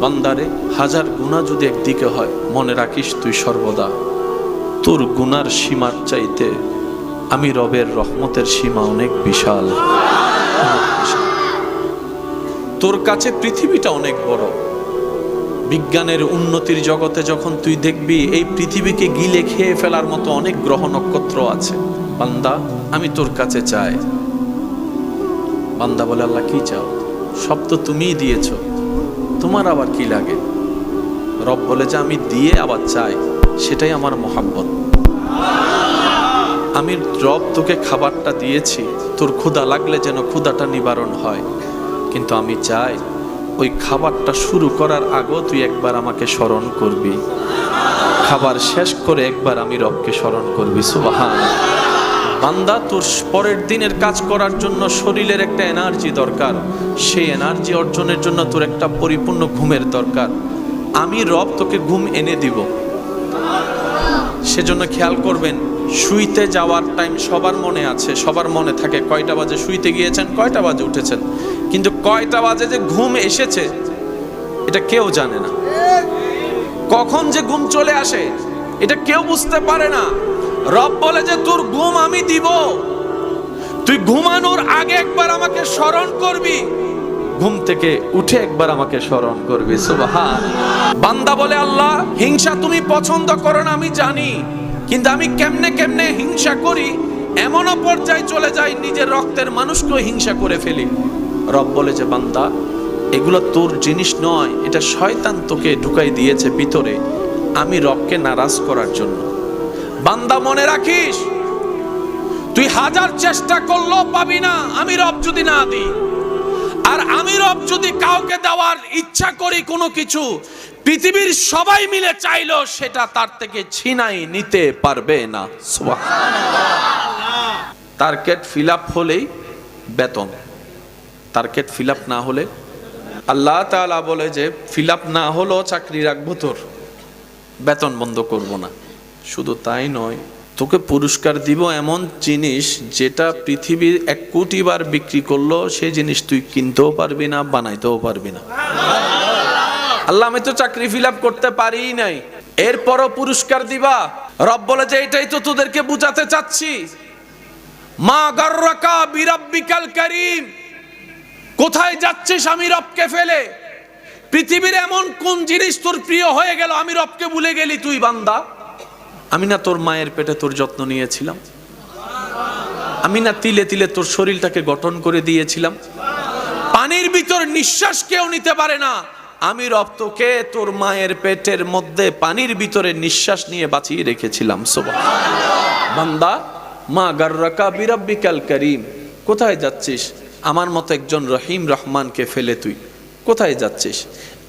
বান্দারে, হাজার গুনাহ যদি একদিকে হয়, মনে রাখিস তুই সর্বদা তোর গুনার সীমার চাইতে আমি রবের রহমতের সীমা অনেক বিশাল। তোর কাছে পৃথিবীটা অনেক বড়। বিজ্ঞানের উন্নতির জগতে যখন তুই দেখবি এই পৃথিবীকে গিলে খেয়ে ফেলার মতো অনেক গ্রহ নক্ষত্র আছে, বান্দা আমি তোর কাছে চাই। বান্দা বলে, আল্লাহ কি চাও? সব তো তুমিই দিয়েছ, তোমার আবার কি লাগে? রব বলে যে আমি দিয়ে আবার চাই, সেটাই আমার মহাব্বত। আমি রব তোকে খাবারটা দিয়েছি, তোর ক্ষুধা লাগলে যেন ক্ষুধাটা নিবারণ হয়, কিন্তু আমি চাই ওই খাবারটা শুরু করার আগেও তুই একবার আমাকে স্মরণ করবি, খাবার শেষ করে একবার আমি রবকে স্মরণ করবি। সুবহানাল্লাহ। বান্দা, তোর পরের দিনের কাজ করার জন্য শরীরের একটা এনার্জি দরকার, সেই এনার্জি অর্জনের জন্য তোর একটা পরিপূর্ণ ঘুমের দরকার। আমি রব তোকে ঘুম এনে দিব। সেজন্য খেয়াল করবেন, শুইতে যাওয়ার টাইম সবার মনে আছে, সবার মনে থাকে কয়টা বাজে শুইতে গিয়েছেন, কয়টা বাজে উঠেছেন, কিন্তু কয়টা বাজে যে ঘুম এসেছে এটা কেউ জানে না। কখন যে ঘুম চলে আসে এটা কেউ বুঝতে পারে না। রব বলে যে তোর ঘুম আমি দিব, তুই ঘুমানোর আগে একবার আমাকে স্মরণ করবি, ঘুম থেকে উঠে একবার আমাকে স্মরণ করবি। সুবহানাল্লাহ। বান্দা বলে, আল্লাহ হিংসা তুমি পছন্দ করো না আমি জানি, কিন্তু আমি কেমনে কেমনে হিংসা করি, এমনও পর্যায়ে চলে যাই নিজের রক্তের মানুষকেও হিংসা করে ফেলি। রব বলে যে বান্দা, এগুলো তোর জিনিস নয়, এটা শয়তান তোকে ঢুকাই দিয়েছে ভিতরে আমি রবকে নারাজ করার জন্য। বান্দা মনে রাখিস, তুই হাজার চেষ্টা করলেও পাবি না আমি রব যদি না দিই। আর আমি রব যদি কাউকে দেওয়ার ইচ্ছা করি কোনো কিছু, পৃথিবীর সবাই মিলে চাইলো সেটা তার থেকে ছিনাই নিতে পারবে না। সুবহানাল্লাহ। টার্গেট ফিল আপ হলেই বেতন, টার্গেট ফিল আপ না হলে, আল্লাহ তাআলা বলে যে ফিল আপ না হলেও চাকরি রাখবো, তোর বেতন বন্ধ করব না। শুধু তাই নয়, তোকে পুরস্কার দিব এমন জিনিস যেটা পৃথিবীর 1 কোটি বার বিক্রি করলো সেই জিনিস তুই কিনতেও পারবি না, বানাইতেও পারবি না। আল্লাহ আমি তো চাকরি ফিল আপ করতে পারি নাই, এরপরও পুরস্কার দিবা। রব বলে যে এটাই তো তোদেরকে বুঝাতে চাচ্ছি। মা গাররাকা বিরাব্বিকাল কারীম, কোথায় যাচ্ছিস আমি রবকে ফেলে? পৃথিবীর এমন কোন জিনিস তোর প্রিয় হয়ে গেল আমি রবকে ভুলে গেলি তুই বান্দা? আমি না তোর মায়ের পেটে তোর যত্ন নিয়েছিলাম, আমি না তিলে তিলে তোর শরীরটাকে গঠন করে দিয়েছিলাম। পানির ভিতর নিঃশ্বাস কেউ নিতে পারে না, আমি রব তোকে তোর মায়ের পেটের মধ্যে পানির ভিতরে নিঃশ্বাস নিয়ে বাঁচিয়ে রেখেছিলাম। সুবহানাল্লাহ। বান্দা, মা গাররাকা বিরাব্বিকাল কারীম, কোথায় যাচ্ছিস? আমার মতো একজন রহিম রহমানকে ফেলে তুই কোথায় যাচ্ছিস?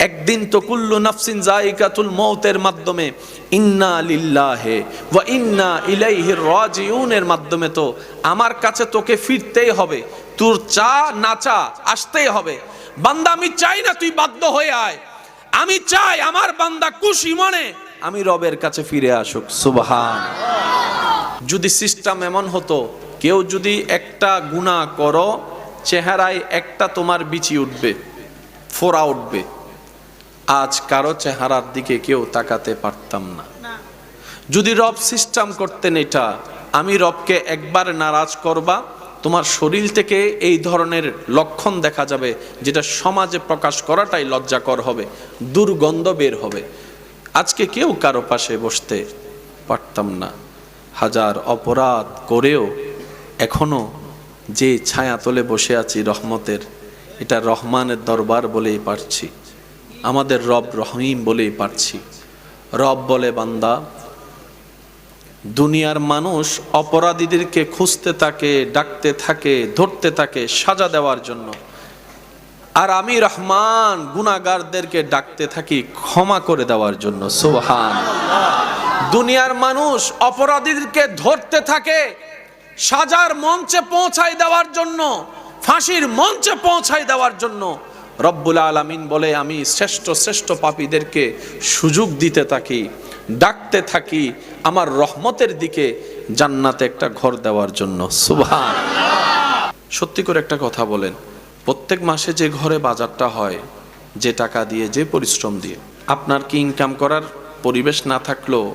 একদিন তো কুল্লু নাফসিন যায়িকাতুল মউতের মাধ্যমে ইন্না লিল্লাহি ওয়া ইন্না ইলাইহি রাজিউনের মাধ্যমে তো আমার কাছে তোকে ফিরতেই হবে, তোর চা না চা আসতেই হবে। বান্দা আমি চাই না তুই বাধ্য হয়ে আয়, আমি চাই আমার বান্দা খুশি মনে আমি রবের কাছে ফিরে আসুক। সুবহানাল্লাহ। যদি সিস্টেম এমন হতো, কেউ যদি একটা গুনাহ করো চেহারায় একটা তোমার বিচি উঠবে, ফোড়া উঠবে, আজ কারো চেহারার দিকে কেউ তাকাতে পারতাম না। যদি রব সিস্টেম করতেন এটা, আমি রবকে একবার নারাজ করবা, তোমার শরীর থেকে এই ধরনের লক্ষণ দেখা যাবে যেটা সমাজে প্রকাশ করাটাই লজ্জাকর হবে, দুর্গন্ধ বের হবে, আজকে কেউ কারো পাশে বসতে পারতাম না। হাজার অপরাধ করেও এখনো যে ছায়া তলে বসে আছি রহমতের, এটা রহমানের দরবার বলেই পারছি, আমাদের রব রহিম বলেই পারছি। রব বলে বান্দা, দুনিয়ার মানুষ অপরাধীদেরকে খুঁজতে থাকে, ডাকতে থাকে, ধরতে থাকে সাজা দেওয়ার জন্য, আর আমি রহমান গুনাহগারদেরকে ডাকতে থাকি ক্ষমা করে দেওয়ার জন্য। সুবহানাল্লাহ। দুনিয়ার মানুষ অপরাধীদেরকে ধরতে থাকে সাজার মঞ্চে পৌঁছায় দেওয়ার জন্য, ফাঁসির মঞ্চে পৌঁছায় দেওয়ার জন্য, রব্বুল আলামিন বলে আমি শ্রেষ্ঠ শ্রেষ্ঠ পাপীদেরকে সুযোগ দিতে থাকি, ডাকতে থাকি আমার রহমতের দিকে, জান্নাতে একটা ঘর দেওয়ার জন্য। সুবহানাল্লাহ। সত্যি করে একটা কথা বলেন, প্রত্যেক মাসে যে ঘরে বাজারটা হয়, যে টাকা দিয়ে, যে পরিশ্রম দিয়ে। আপনার কি ইনকাম করার পরিবেশ না থাকলেও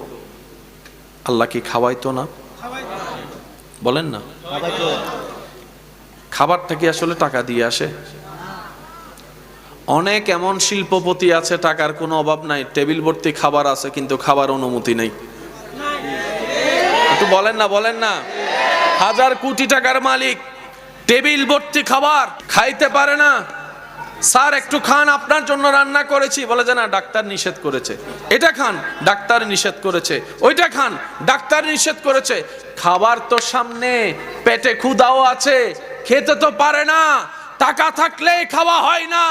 আল্লাহ কি খাওয়াইতো না? বলেন না, খাবারটা কি আসলে টাকা দিয়ে আসে? অনেক এমন শিল্পপতি আছে, টাকার কোনো অভাব নাই, টেবিল ভর্তি খাবার আছে, কিন্তু খাবার অনুমতি নেই। একটু বলেন না, বলেন না। হাজার কোটি টাকার মালিক, টেবিল ভর্তি খাবার, খাইতে পারে না। স্যার একটু খান, আপনার জন্য রান্না করেছি, বলে যে না, ডাক্তার নিষেধ করেছে। এটা খান, ডাক্তার নিষেধ করেছে। ওইটা খান, ডাক্তার নিষেধ করেছে। খাবার তো সামনে, পেটে ক্ষুধাও আছে, খেতে তো পারে না। টাকা থাকলে খাওয়া হয় না,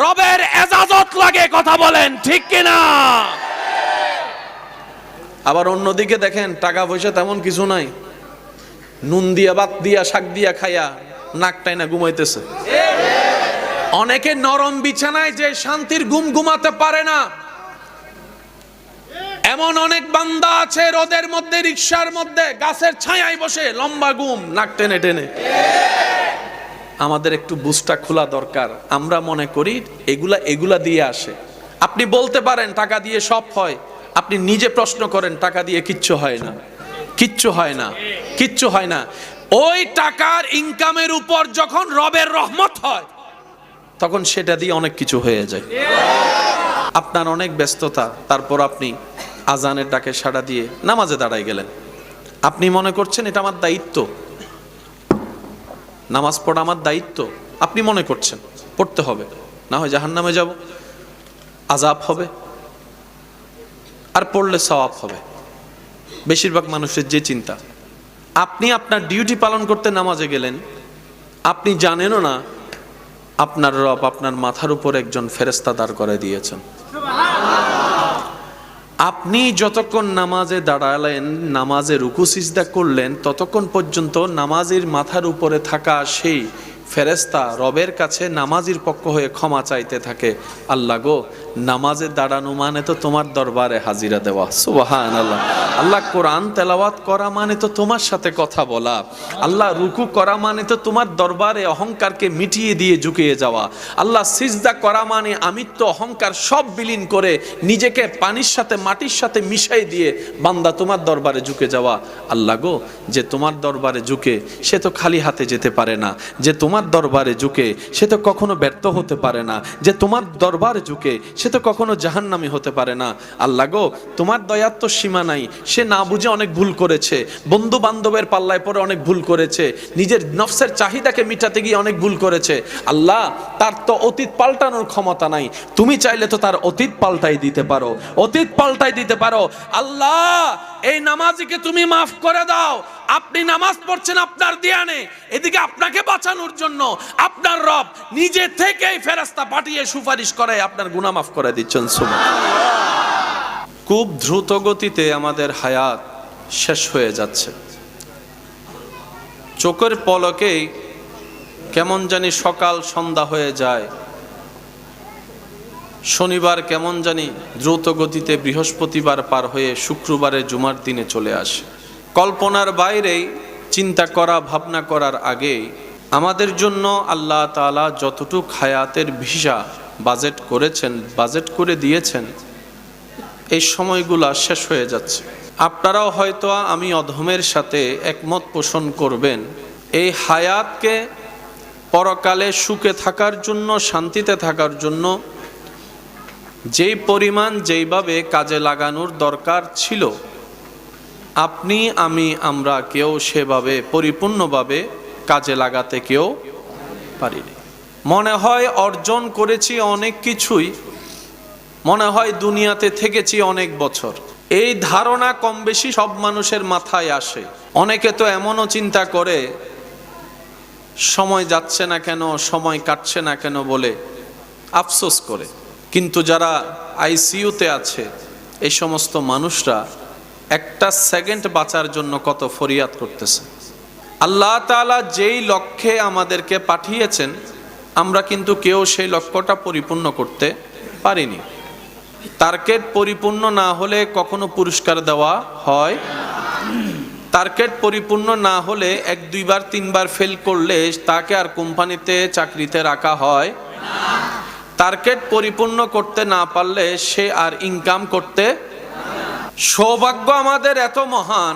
রবের এজাজত লাগে। কথা বলেন ঠিক কিনা? আবার অন্যদিকে দেখেন, টাকা পয়সা তেমন কিছু নাই, নুন দিয়া, ভাত দিয়া, শাক দিয়া খাইয়া নাকটাই না ঘুমাইতেছে। অনেকে নরম বিছানায় যে শান্তির ঘুম ঘুমাতে পারে না। এমন অনেক বান্দা আছে রোদের মধ্যে, রিকশার মধ্যে, গাছের ছায়ায় বসে লম্বা ঘুম, নাক টেনে টেনে। আমাদের একটু বুঝটা খোলা দরকার। আমরা মনে করি এগুলা দিয়ে আসে। আপনি বলতে পারেন টাকা দিয়ে সব হয়, আপনি নিজে প্রশ্ন করেন, টাকা দিয়ে কিচ্ছু হয় না, কিচ্ছু হয় না, কিচ্ছু হয় না। ওই টাকার ইনকামের উপর যখন রবের রহমত হয়, তখন সেটা দিয়ে অনেক কিছু হয়ে যায়। আপনার অনেক ব্যস্ততা, তারপর আপনি আজানের ডাকে সাড়া দিয়ে নামাজে দাঁড়ায় গেলেন। আপনি মনে করছেন এটা আমার দায়িত্ব, নামাজ পড়া আমার দায়িত্ব। আপনি মনে করছেন পড়তে হবে, না হয় জাহান্নামে যাব, আযাব হবে, আর পড়লে সওয়াব হবে। বেশিরভাগ মানুষের যে চিন্তা। আপনি আপনার ডিউটি পালন করতে নামাজে গেলেন, আপনি জানেনও না আপনার রব আপনার মাথার উপর একজন ফেরেশতা দাঁড় করে দিয়েছেন। আপনি যতক্ষণ নামাজে দাঁড়ালেন, নামাজে রুকু সিজদা করলেন, ততক্ষণ পর্যন্ত নামাজের মাথার উপরে থাকা সেই ফেরেশতা রবের কাছে নামাজির পক্ষ হয়ে ক্ষমা চাইতে থাকে। আল্লাহ গো, নামাজে দাঁড়ানো মানে তো তোমার দরবারে হাজিরা দেওয়া। সুবহানাল্লাহ। আল্লাহ, কোরআন তেলাওয়াত করা মানে তো তোমার সাথে কথা বলা। আল্লাহ, রুকু করা মানে তো তোমার দরবারে অহংকারকে মিটিয়ে দিয়ে ঝুঁকিয়ে যাওয়া। আল্লাহ, সিজদা করা মানে আমিত্ব অহংকার সব বিলীন করে নিজেকে পানির সাথে মাটির সাথে মিশাই দিয়ে বান্দা তোমার দরবারে ঝুঁকে যাওয়া। আল্লাহ গো, যে তোমার দরবারে ঝুঁকে সে তো খালি হাতে যেতে পারে না, যে তোমার দরবারে ঝুঁকে সে তো কখনো ব্যর্থ হতে পারে না, যে তোমার দরবারে ঝুঁকে সে তো কখনো জাহান্নামী হতে পারে না। আল্লাহ গো, তোমার দয়ার তো সীমা নাই। সে না বুঝে অনেক ভুল করেছে, বন্ধু বান্ধবের পাল্লায় পড়ে অনেক ভুল করেছে, নিজের নফসের চাহিদাকে মিটাতে গিয়ে অনেক ভুল করেছে। আল্লাহ, তার তো অতীত পাল্টানোর ক্ষমতা নাই। তুমি চাইলে তো তার অতীত পাল্টাই দিতে পারো, অতীত পাল্টাই দিতে পারো। আল্লাহ, এই নামাজিকে তুমি মাফ করে দাও। আপনি নামাজ পড়ছেন আপনার ধ্যানে, এদিকে আপনাকে বাঁচানোর জন্য আপনার রব নিজে থেকেই ফেরেশতা পাঠিয়ে সুপারিশ করে আপনার গুনাহ মাফ করে দিচ্ছেন। সুবহানাল্লাহ। খুব দ্রুত গতিতে আমাদের হায়াত শেষ হয়ে যাচ্ছে। চোখের পলকেই কেমন জানি সকাল সন্ধ্যা হয়ে যায়। শনিবার কেমন জানি দ্রুত গতিতে বৃহস্পতিবার পার হয়ে শুক্রবারে জুমার দিনে চলে আসে। কল্পনার বাইরেই চিন্তা করা, ভাবনা করার আগেই আমাদের জন্য আল্লাহ তাআলা যতটুক হায়াতের ভিসা বাজেট করেছেন, বাজেট করে দিয়েছেন, এই সময়গুলা শেষ হয়ে যাচ্ছে। আপনারাও হয়তো আমি অধমের সাথে একমত পোষণ করবেন, এই হায়াতকে পরকালে সুখে থাকার জন্য, শান্তিতে থাকার জন্য যেই পরিমাণ, যেইভাবে কাজে লাগানোর দরকার ছিল, আপনি, আমি, আমরা কেউ সেভাবে পরিপূর্ণভাবে কাজে লাগাতে কেউ পারিনি। মনে হয় অর্জন করেছি অনেক কিছুই, মনে হয় দুনিয়াতে থেকেছি অনেক বছর। এই ধারণা কম বেশি সব মানুষের মাথায় আসে। অনেকে তো এমনও চিন্তা করে সময় যাচ্ছে না কেন, সময় কাটছে না কেন বলে আফসোস করে। কিন্তু যারা আইসিইউতে আছে, এই সমস্ত মানুষরা একটা সেকেন্ড বাঁচার জন্য কত ফরিয়াদ করতেছে। আল্লাহ তাআলা যেই লক্ষ্যে আমাদেরকে পাঠিয়েছেন, আমরা কিন্তু কেউ সেই লক্ষ্যটা পরিপূর্ণ করতে পারিনি। টার্গেট পরিপূর্ণ না হলে কখনো পুরস্কার দেওয়া হয়। টার্গেট পরিপূর্ণ না হলে 1, 2 বার 3 বার ফেল করলে তাকে আর কোম্পানিতে চাকরিতে রাখা হয়। টার্গেট পরিপূর্ণ করতে না পারলে সে আর ইনকাম করতে। সৌভাগ্য আমাদের এত মহান,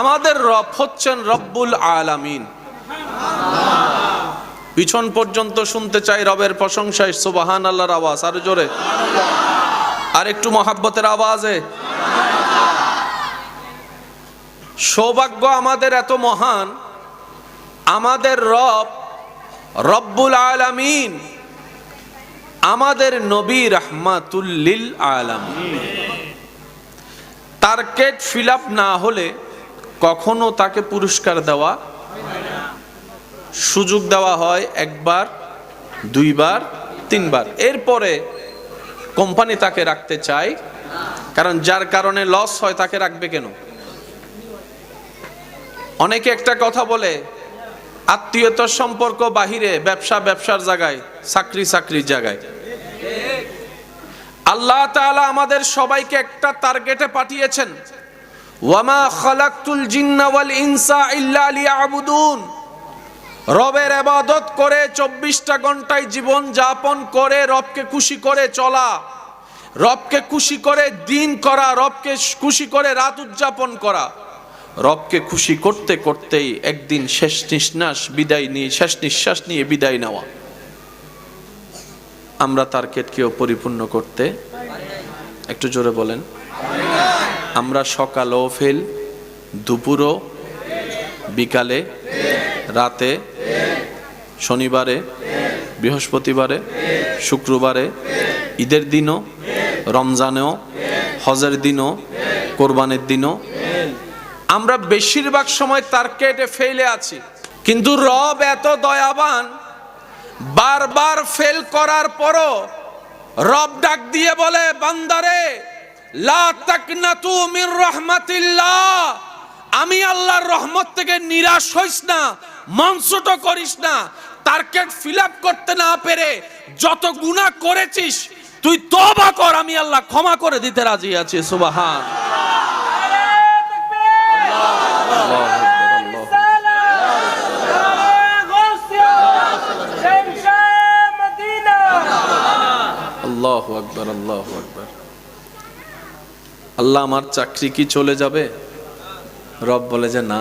আমাদের রব হচ্ছেন রব্বুল আলামিন। পিছন পর্যন্ত শুনতে চাই রবের প্রশংসায় সুবহানাল্লাহর আওয়াজ, আরো জোরে, আর একটু মহাব্বতের আওয়াজে। সৌভাগ্য আমাদের এত মহান, আমাদের রব রব্বুল আলামিন, আমাদের নবী রাহমাতুল লিল আলামিন। টার্গেট ফিল আপ না হলে কখনো তাকে পুরস্কার দেওয়া, সুযোগ দেওয়া হয় একবার, দুইবার, তিনবার, এরপরে কোম্পানি তাকে রাখতে চায়। কারণ যার কারণে লস হয় তাকে রাখবে কেন? অনেকে একটা কথা বলে, আত্মীয়তার সম্পর্ক বাহিরে, ব্যবসা ব্যবসার জায়গায়, চাকরি চাকরির জায়গায়। আল্লাহ তাআলা আমাদের সবাইকে একটা টার্গেটে পাঠিয়েছেন, ওয়ামা খালাকতুল জিন্না ওয়াল ইনসা ইল্লা লিয়াবুদুন। রবের ইবাদত করে 24টা ঘন্টায় জীবন যাপন করে রবকে খুশি করে চলা, রবকে খুশি করে দিন করা, রবকে খুশি করে রাত উদযাপন করা, রবকে খুশি করতে করতেই একদিন শেষ নিঃশ্বাস নিয়ে বিদায় নেওয়া। আমরা টার্গেটকেও পরিপূর্ণ করতে, একটু জোরে বলেন, আমরা সকালেও ফেল, দুপুরও, বিকালে, রাতে, শনিবারে, বৃহস্পতিবারে, শুক্রবারে, ঈদের দিনও, রমজানেও, হজের দিনও, কোরবানির দিনও আমরা বেশিরভাগ সময় টার্গেটে ফেলে আছি। কিন্তু রব এত দয়াবান, বারবার ফেল করার পরও রব ডাক দিয়ে বলে, বান্দারে লা তাকনাতু মির রাহমাতিল্লাহ, আমি আল্লাহর রহমত থেকে নিরাশ হইস না, মন ছোট করিস না। টার্গেট ফিল আপ করতে না পেরে যত গুনাহ করেছিস তুই তওবা কর, আমি আল্লাহ ক্ষমা করে দিতে রাজি আছি। সুবহান আল্লাহু আকবার, আল্লাহু আকবার। আল্লাহ, আমার চাকরি কি চলে যাবে? রব বলে যে না,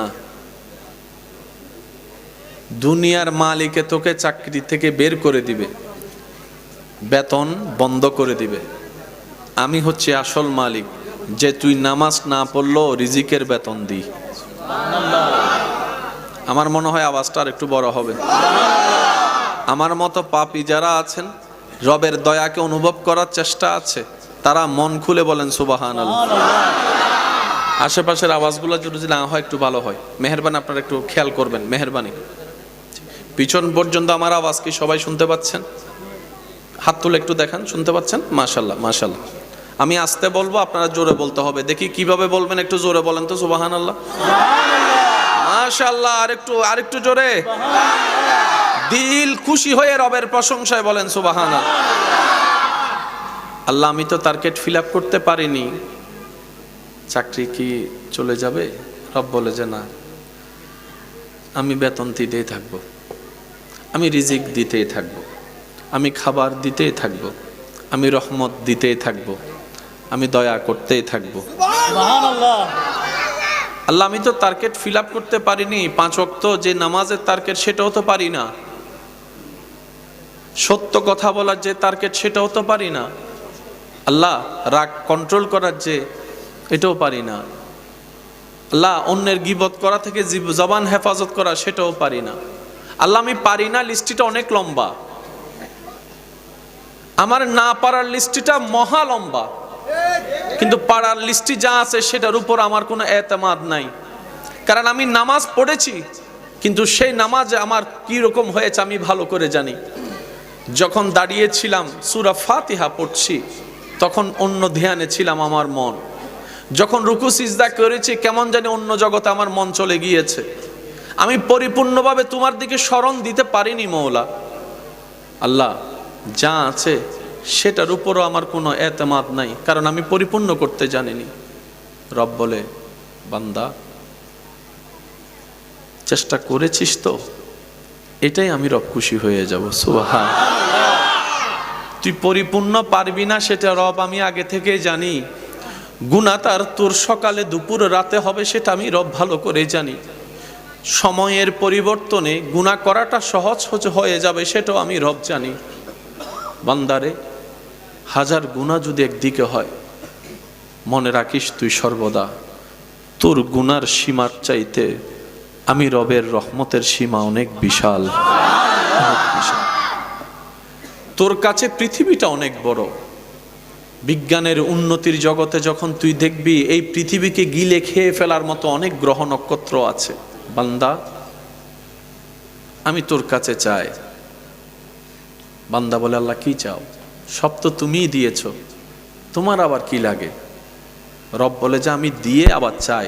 দুনিয়ার মালিকে তোকে চাকরি থেকে বের করে দিবে, বেতন বন্ধ করে দিবে। আমি হচ্ছে আসল মালিক, যে তুই নামাজ না পড়লেও রিজিকের বেতন দিই। আমার মনে হয় আওয়াজটা আর একটু বড় হবে। আমার মতো পাপী যারা আছেন, রবের দয়াকে অনুভব করার চেষ্টা আছে, তারা মন খুলে বলেন সুবহানাল্লাহ। আশেপাশের আওয়াজগুলো যদি না হয় একটু ভালো হয়, মেহেরবানি আপনারা একটু খেয়াল করবেন, মেহেরবানি। পিছন পর্যন্ত আমার আওয়াজ কি সবাই শুনতে পাচ্ছেন? হাত তুলে একটু দেখান, শুনতে পাচ্ছেন? মাশাআল্লাহ, মাশাআল্লাহ। আমি আস্তে বলবো, আপনারা জোরে বলতে হবে। দেখি কিভাবে বলবেন, একটু জোরে বলেন তো সুবহানাল্লাহ, মাশাআল্লাহ। আরেকটু জোরে, দিল খুশি হয়ে রবের প্রশংসায় বলেন সুবহানাল্লাহ। আল্লাহ, আমি তো টার্গেট ফিল আপ করতে পারিনি, চাকরি কি চলে যাবে? রব বলে যে না, আমি বেতন দিতেই থাকবো, আমি রিজিক দিতেই থাকবো, আমি খাবার দিতেই থাকবো, আমি রহমত দিতেই থাকবো, আমি দয়া করতেই থাকবো। আল্লাহ, আমি তো টার্গেট ফিল আপ করতে পারিনি, 5 ওয়াক্ত যে নামাজের টার্গেট সেটাও তো পারি না, সত্য কথা বলার যে টার্গেট সেটাও তো পারি না। আল্লাহ, রাগ কন্ট্রোল করার যে, এটাও পারি না। আল্লাহ, অন্যের গীবত করা থেকে জবান হেফাজত করা সেটাও পারি না। আল্লাহ, আমি পারি না লিস্টিটা অনেক লম্বা, আমার না পারার লিস্টিটা মহা লম্বা, কিন্তু পারার লিস্টি যা আছে সেটার উপর আমার কোনো এতেমাদ নাই। কারণ আমি নামাজ পড়েছি, কিন্তু সেই নামাজে আমার কি রকম হয়েছে আমি ভালো করে জানি। যখন দাঁড়িয়েছিলাম সূরা ফাতিহা পড়ছি, তখন অন্য ধ্যানে ছিলাম আমার মন। যখন রুকু সিজদা করেছি, কেমন জানি অন্য জগতে আমার মন চলে গিয়েছে। আমি পরিপূর্ণভাবে তোমার দিকে স্মরণ দিতে পারিনি মওলা। আল্লাহ, যা আছে সেটার উপরও আমার কোনো এতেমাদ নাই, কারণ আমি পরিপূর্ণ করতে জানিনি। রব বলে, বান্দা, চেষ্টা করেছিস তো, এটাই আমি রব খুশি হয়ে যাব। সুবহান। তুই পরিপূর্ণ পারবি না সেটা রব আমি আগে থেকেই জানি। গুনাহ তার তোর সকালে দুপুর রাতে হবে সেটা আমি রব ভালো করে জানি। সময়ের পরিবর্তনে গুনাহ করাটা সহজ হয়ে যাবে সেটাও আমি রব জানি। বান্দারে, হাজার গুনাহ যদি একদিকে হয়, মনে রাখিস তুই সর্বদা তোর গুনার সীমার চাইতে আমি রবের রহমতের সীমা অনেক বিশাল, অনেক বিশাল। তোর কাছে পৃথিবীটা অনেক বড়। বিজ্ঞানের উন্নতির জগতে যখন তুই দেখবি এই পৃথিবীকে গিলে খেয়ে ফেলার মতো অনেক গ্রহ নক্ষত্র আছে। বান্দা, আমি তোর কাছে চাই। বান্দা বলে, আল্লাহ কি চাও? সব তো তুমিই দিয়েছ, তোমার আবার কি লাগে? রব বলে যে আমি দিয়ে আবার চাই,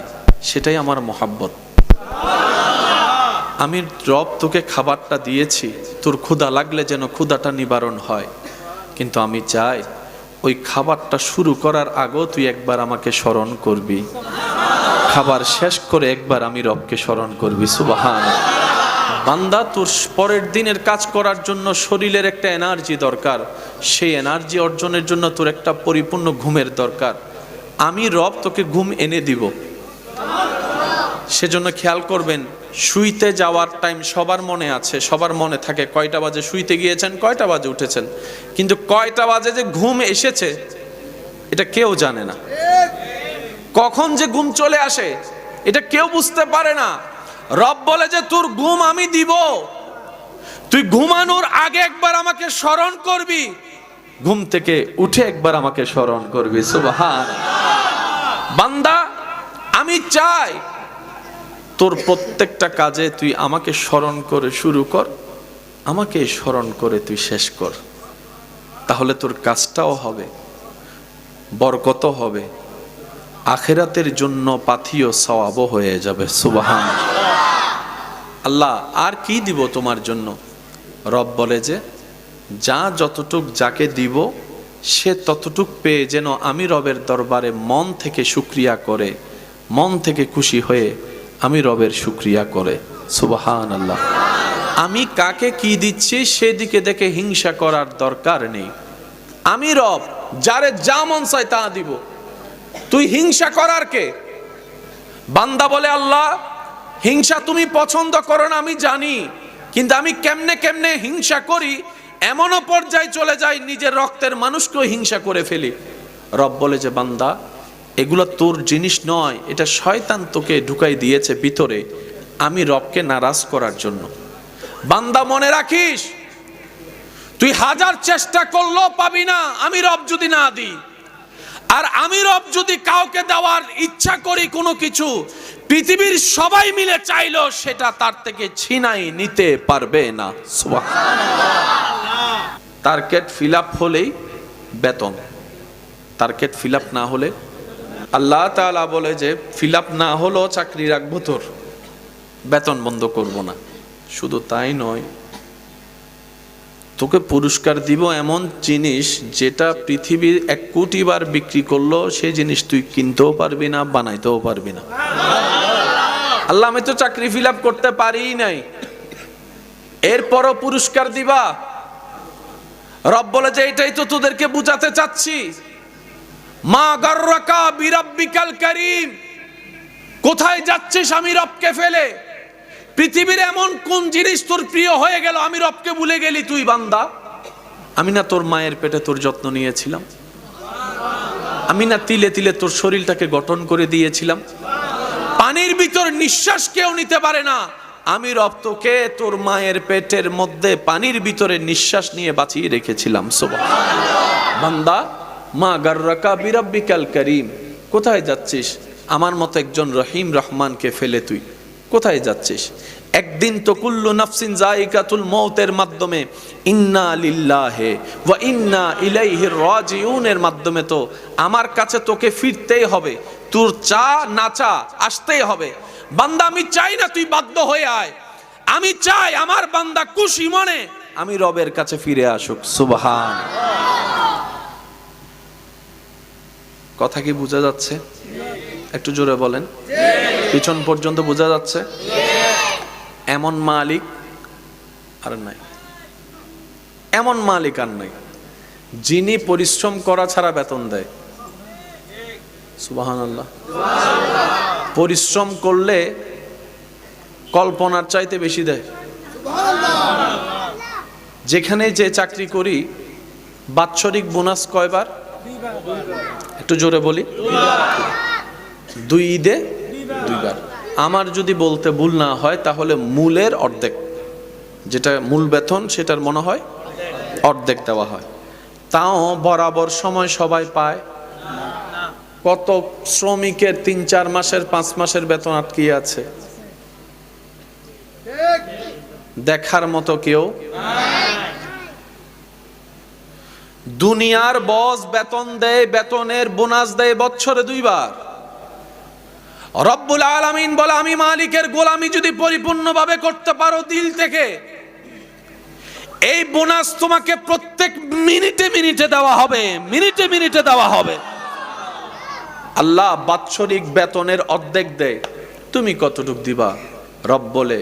সেটাই আমার মহাব্বত। আমি রব তোকে খাবারটা দিয়েছি, তোর ক্ষুধা লাগলে যেন ক্ষুধাটা নিবারণ হয়, কিন্তু আমি চাই ওই খাবারটা শুরু করার আগেও তুই একবার আমাকে স্মরণ করবি, খাবার শেষ করে একবার আমি রবকে স্মরণ করবি। সুবহান। বান্দা, তোর পরের দিনের কাজ করার জন্য শরীরের একটা এনার্জি দরকার। সেই এনার্জি অর্জনের জন্য তোর একটা পরিপূর্ণ ঘুমের দরকার। আমি রব তোকে ঘুম এনে দিব। সেজন্য খেয়াল করবেন, শুইতে যাওয়ার টাইম সবার মনে আছে, সবার মনে থাকে কয়টা বাজে শুইতে গিয়েছেন, কয়টা বাজে উঠেছেন, কিন্তু কয়টা বাজে যে ঘুম এসেছে এটা কেউ জানে না। কখন যে ঘুম চলে আসে এটা কেউ বুঝতে পারে না। রব বলে যে তোর ঘুম আমি দিব, তুই ঘুমানোর আগে একবার আমাকে স্মরণ করবি, ঘুম থেকে উঠে একবার আমাকে স্মরণ করবি। সুবহান। বান্দা, আমি চাই তোর প্রত্যেকটা কাজে তুই আমাকে স্মরণ করে শুরু কর, আমাকে স্মরণ করে তুই শেষ কর, তাহলে তোর কাজটাও হবে, বরকতও হবে, আখিরাতের জন্য পাথিও সওয়াবও হয়ে যাবে। সুবহান। আল্লাহ আর কি দিব তোমার জন্য? রব বলে যে যা যতটুক যাকে দিব সে ততটুক পেয়ে যেন আমি রবের দরবারে মন থেকে শুকরিয়া করে, মন থেকে খুশি হয়ে আমি রবের শুকরিয়া করে। সুবহান আল্লাহ। আমি কাকে কি দিচ্ছি সেদিকে দেখে হিংসা করার দরকার নেই। আমি রব, যারে যা মন চায় তা দিব, তুই হিংসা করার কে? বান্দা বলে, আল্লাহ হিংসা তুমি পছন্দ করো না আমি জানি, কিন্তু আমি কেমনে কেমনে হিংসা করি এমনও পর্যায়ে চলে যাই নিজের রক্তের মানুষকেও হিংসা করে ফেলি। রব বলে যে বান্দা, এগুলো তোর জিনিস নয়, এটা শয়তান তোকে ঢুকাই দিয়েছে ভিতরে আমি রবকে নারাজ করার জন্য। বান্দা মনে রাখিস, তুই হাজার চেষ্টা করলেও পাবি না আমি রব যদি না দিই। আর আমি রব যদি কাউকে দেওয়ার ইচ্ছা করি কোনো কিছু, পৃথিবীর সবাই মিলে চাইলেও সেটা তার থেকে ছিনাই নিতে পারবে না। টার্গেট ফিল আপ হলেই বেতন, টার্গেট ফিল আপ না হলে, আল্লাহ তাআলা বলে যে ফিল আপ না হলেও চাকরি রাখবো, তোর বেতন বন্ধ করব না। শুধু তাই নয়, তোকে পুরস্কার দিব এমন জিনিস যেটা পৃথিবীর 1 কোটি বার বিক্রি করলো সেই জিনিস তুই কিনতেও পারবি না, বানাইতেও পারবি না। আল্লাহ, আমি তো চাকরি ফিল আপ করতে পারি নাই, এরপরও পুরস্কার দিবা। রব বলে যে এটাই তো তোদেরকে বুঝাতে চাচ্ছি। মা গাররাকা বিরাব্বিকাল কারীম, কোথায় যাচ্ছিস আমি রবকে ফেলে? পৃথিবীর এমন কোন জিনিস তোর প্রিয় হয়ে গেল আমি রবকে ভুলে গেলি? তুই বান্দা, আমি না তোর মায়ের পেটে তোর যত্ন নিয়েছিলাম, আমি না তিলে তিলে তোর শরীরটাকে গঠন করে দিয়েছিলাম, পানির ভিতর নিঃশ্বাস কেউ নিতে পারে না, আমি রব তোকে তোর মায়ের পেটের মধ্যে পানির ভিতরে নিঃশ্বাস নিয়ে বাঁচিয়ে রেখেছিলাম। সুবহানাল্লাহ। বান্দা, মা গাররাকা বিরাব্বিকাল কারীম, কোথায় যাচ্ছিস আমার মতো একজন রহিম রহমানকে ফেলে? তুই কোথায় যাচ্ছিস? একদিন তো কুল্লু নাফসিন যায়িকাতুল মউতের মাধ্যমে ইন্না লিল্লাহি ওয়া ইন্না ইলাইহি রাজিউনের মাধ্যমে তো আমার কাছে তোকে ফিরতেই হবে, তোর চা না চা আসতেই হবে। বান্দা, আমি চাই না তুই বাধ্য হয়ে আয়, আমি চাই আমার বান্দা খুশি মনে আমি রবের কাছে ফিরে আসুক। সুবহান। কথা কি বোঝা যাচ্ছে? একটু জোরে বলেন। পিছন পর্যন্ত বোঝা যাচ্ছে? এমন মালিক আর নাই, এমন মালিক আর নাই যিনি পরিশ্রম করা ছাড়া বেতন দেয়। সুবহানাল্লাহ। পরিশ্রম করলে কল্পনার চাইতে বেশি দেয়। যেখানে যে চাকরি করি বাৎসরিক বোনাস কয়বার? একটু জোরে বলি। 2 ঈদে 2 বার। আমার যদি বলতে ভুল না হয় তাহলে মূলের অর্ধেক, যেটা মূল বেতন সেটার মনে হয় অর্ধেক দেওয়া হয়। তাও বরাবর সময় সবাই পায়। কত শ্রমিকের 3-4 মাসের 5 মাসের বেতন আটকে আছে, দেখার মতো কেউ। দুনিয়ার বস বেতন দেয়, বেতনের বোনাস দেয় বছরে 2 বার। রব্বুল আলামিন বলে আমি মালিকের গোলামি যদি পরিপূর্ণভাবে করতে পারো দিল থেকে, এই বোনাস তোমাকে প্রত্যেক মিনিটে মিনিটে দেওয়া হবে, মিনিটে মিনিটে দেওয়া হবে। আল্লাহ বাৎসরিক বেতনের অর্ধেক দেয়, তুমি কতটুক দিবা? রব বলে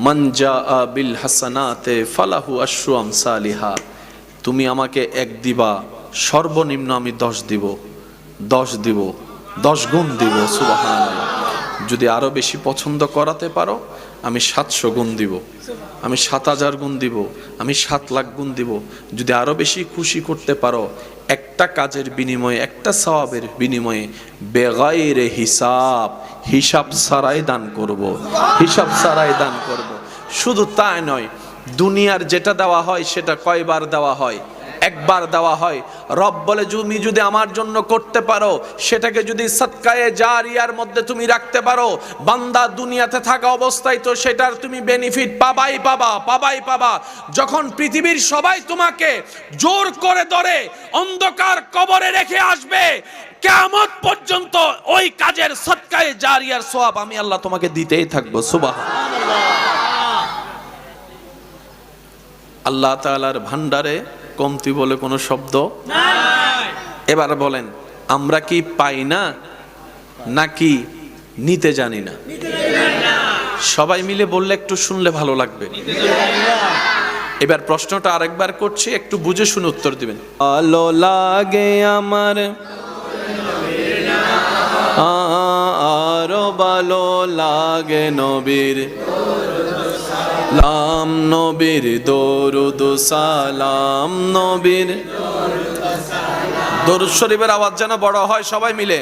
মান জাআ বিল হাসানাতে ফালাহু আশরু আমসালিহা। তুমি আমাকে 1 দিবা, সর্বনিম্ন আমি 10 দিব, 10 দিব, 10 গুণ দিব। সুবহানাল্লাহ। যদি আরো বেশি পছন্দ করাতে পারো আমি 700 গুণ দিব, আমি 7000 গুণ দিব, আমি 7 লাখ গুণ দিব। যদি আরো বেশি খুশি করতে পারো একটা কাজের বিনিময়ে, একটা সওয়াবের বিনিময়ে বেগাইরে হিসাব, হিসাব ছাড়াই দান করব, হিসাব ছাড়াই দান করব। শুধু তাই নয়, দুনিয়ার যেটা দেওয়া হয় সেটা কয়বার দেওয়া হয়? 1 বার দেওয়া হয়। রব বলে তুমি যদি আমার জন্য করতে পারো, সেটাকে যদি সদকায়ে জারিয়ার মধ্যে তুমি রাখতে পারো, বান্দা দুনিয়াতে থাকা অবস্থায় তো সেটার তুমি বেনিফিট পাবাই পাবা, পাবাই পাবা। যখন পৃথিবীর সবাই তোমাকে জোর করে ধরে অন্ধকার কবরে রেখে আসবে, কিয়ামত পর্যন্ত ওই কাজের সদকায়ে জারিয়ার সওয়াব আমি আল্লাহ তোমাকে দিতেই থাকবো। সুবহানাল্লাহ। আল্লাহ তাআলার ভান্ডারে কমতি বলে কোনো শব্দ নাই। এবার বলেন, আমরা কি পাই না নাকি নিতে জানি না? সবাই মিলে বললে একটু শুনলে ভালো লাগবে। এবার প্রশ্নটা আরেকবার করছি, একটু বুঝে শুনে উত্তর দিবেন। ভালো লাগে আমার, আরো ভালো লাগে নবীর লাম, নবীর দরুদ সালাম, নবীর দরুদ শরীফের আওয়াজ যেন বড় হয়, সবাই মিলে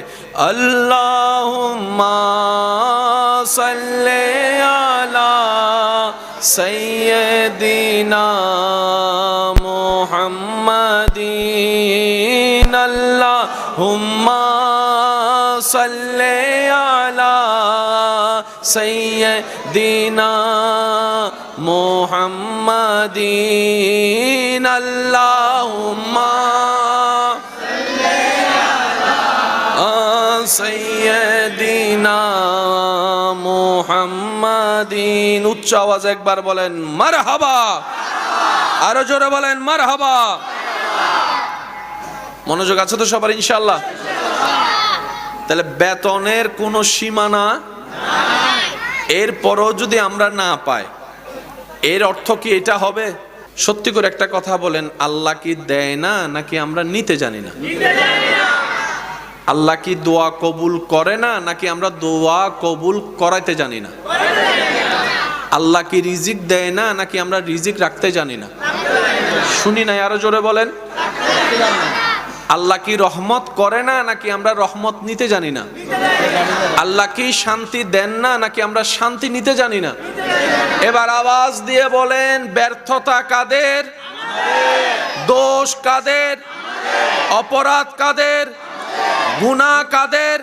আল্লাহুম্মা সাল্লি আলা সাইয়্যিদিনা মুহাম্মাদিন, আল্লাহুম্মা সাল্লি আলা সাইয়্যিদিনা মুহাম্মাদিন, আল্লাহুম্মা সাল্লি আলা সাইয়্যিদিনা মুহাম্মাদিন। উচ্চ আওয়াজে একবার বলেন মারহাবা, আরো জোরে বলেন মারহাবা। মনোযোগ আছে তো সবার ইনশাআল্লাহ? তাহলে বেতনের কোনো সীমানা নাই, এরপরও যদি আমরা না পাই এর অর্থ কি এটা হবে? সত্যি করে একটা কথা বলেন, আল্লাহ কি দেয় না নাকি আমরা নিতে জানি না? আল্লাহ কি দোয়া কবুল করে না নাকি আমরা দোয়া কবুল করাইতে জানি না? আল্লাহ কি রিজিক দেয় না নাকি আমরা রিজিক রাখতে জানি না? শুনি নাই, আরো জোরে বলেন। আল্লাহ কি রহমত করে না নাকি আমরা রহমত নিতে জানি না? আল্লাহ কি শান্তি দেন না নাকি আমরা শান্তি নিতে জানি না? এবার আওয়াজ দিয়ে বলেন, ব্যর্থতা কাদের? দোষ কাদের? অপরাধ কাদের? গুনাহ কাদের?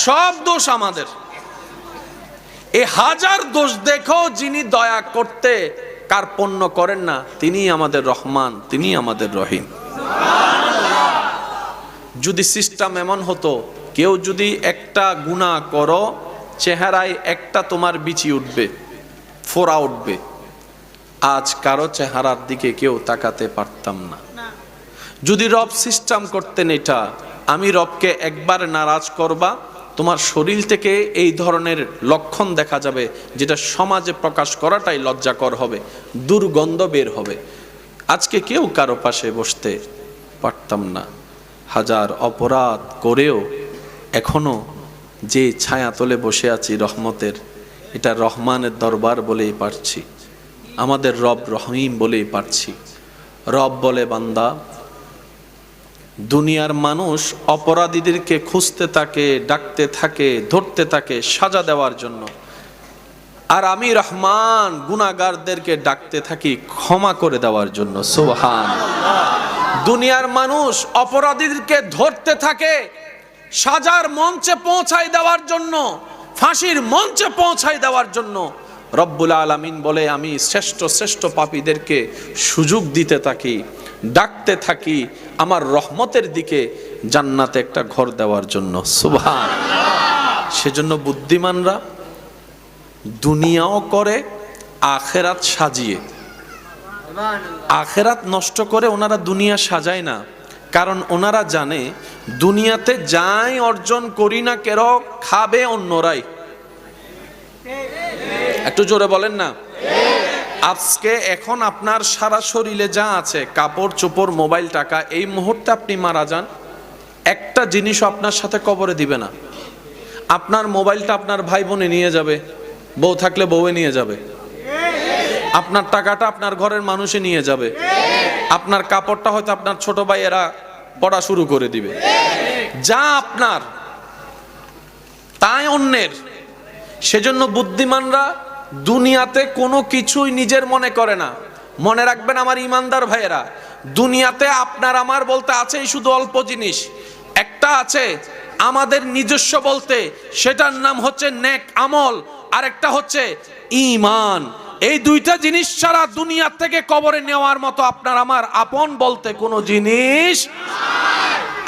সব দোষ আমাদের। এই হাজার দোষ দেখো, যিনি দয়া করতে কার্পণ্য করেন না তিনি আমাদের রহমান, তিনি আমাদের রহিম। যদি সিস্টেম এমন হতো, কেউ যদি একটা গুনাহ করো চেহারায় একটা তোমার বিচি উঠবে, ফোড়া উঠবে, আজ কারো চেহারার দিকে কেউ তাকাতে পারতাম না। যদি রব সিস্টেম করতেন এটা, আমি রবকে একবার নারাজ করবা, তোমার শরীর থেকে এই ধরনের লক্ষণ দেখা যাবে যেটা সমাজে প্রকাশ করাটাই লজ্জাকর হবে, দুর্গন্ধ বের হবে। আজকে কেউ কারো পাশে বসতে পারতাম না। হাজার অপরাধ করেও এখনো যে ছায়া তলে বসে আছি রহমতের, এটা রহমানের দরবার বলেই পারছি, আমাদের রব রহিম বলেই পারছি। রব বলে, বান্দা, দুনিয়ার মানুষ অপরাধীদেরকে খুঁজতে থাকে, ডাকতে থাকে, ধরতে থাকে সাজা দেওয়ার জন্য, আর আমি রহমান গুনাহগারদেরকে ডাকতে থাকি ক্ষমা করে দেওয়ার জন্য। সুবহানাল্লাহ। দুনিয়ার মানুষ অপরাধীদেরকে ধরতে থাকে সাজার মঞ্চে পৌঁছায় দেওয়ার জন্য, ফাঁসির মঞ্চে পৌঁছায় দেওয়ার জন্য। রব্বুল আলামিন বলে, আমি শ্রেষ্ঠ শ্রেষ্ঠ পাপীদেরকে সুযোগ দিতে থাকি, ডাকতে থাকি আমার রহমতের দিকে, জান্নাতে একটা ঘর দেওয়ার জন্য। সুবহানাল্লাহ। সেজন্য বুদ্ধিমানরা দুনিয়াও করে আখেরাত সাজিয়ে, আখেরাত নষ্ট করে ওনারা দুনিয়া সাজায় না। কারণ ওনারা জানে দুনিয়াতে যাই অর্জন করি না কেন খাবে অন্যরাই। একটু জোরে বলেন না। আজকে এখন আপনার সারা শরীরে যা আছে, কাপড় চোপড়, মোবাইল, টাকা, এই মুহূর্তে আপনি মারা যান, একটা জিনিসও আপনার সাথে কবরে দিবে না। আপনার মোবাইলটা আপনার ভাই বোনে নিয়ে যাবে, বউ থাকলে বউয়ে নিয়ে যাবে, আপনার টাকাটা আপনার ঘরের মানুষে নিয়ে যাবে, আপনার কাপড়টা হয়তো আপনার ছোট ভাইয়েরা পড়া শুরু করে দিবে। যা আপনার তাই অন্যের। সেজন্য বুদ্ধিমানরা দুনিয়াতে কোনো কিছুই নিজের মনে করে না। মনে রাখবেন আমার ইমানদার ভাইয়েরা, দুনিয়াতে আপনার আমার বলতে আছেই শুধু অল্প জিনিস। একটা আছে আমাদের নিজস্ব বলতে, সেটার নাম হচ্ছে নেক আমল, আর একটা হচ্ছে ঈমান। এই দুইটা জিনিস ছাড়া দুনিয়া থেকে কবরে নেওয়ার মতো আপনার আমার আপন বলতে কোনো জিনিস,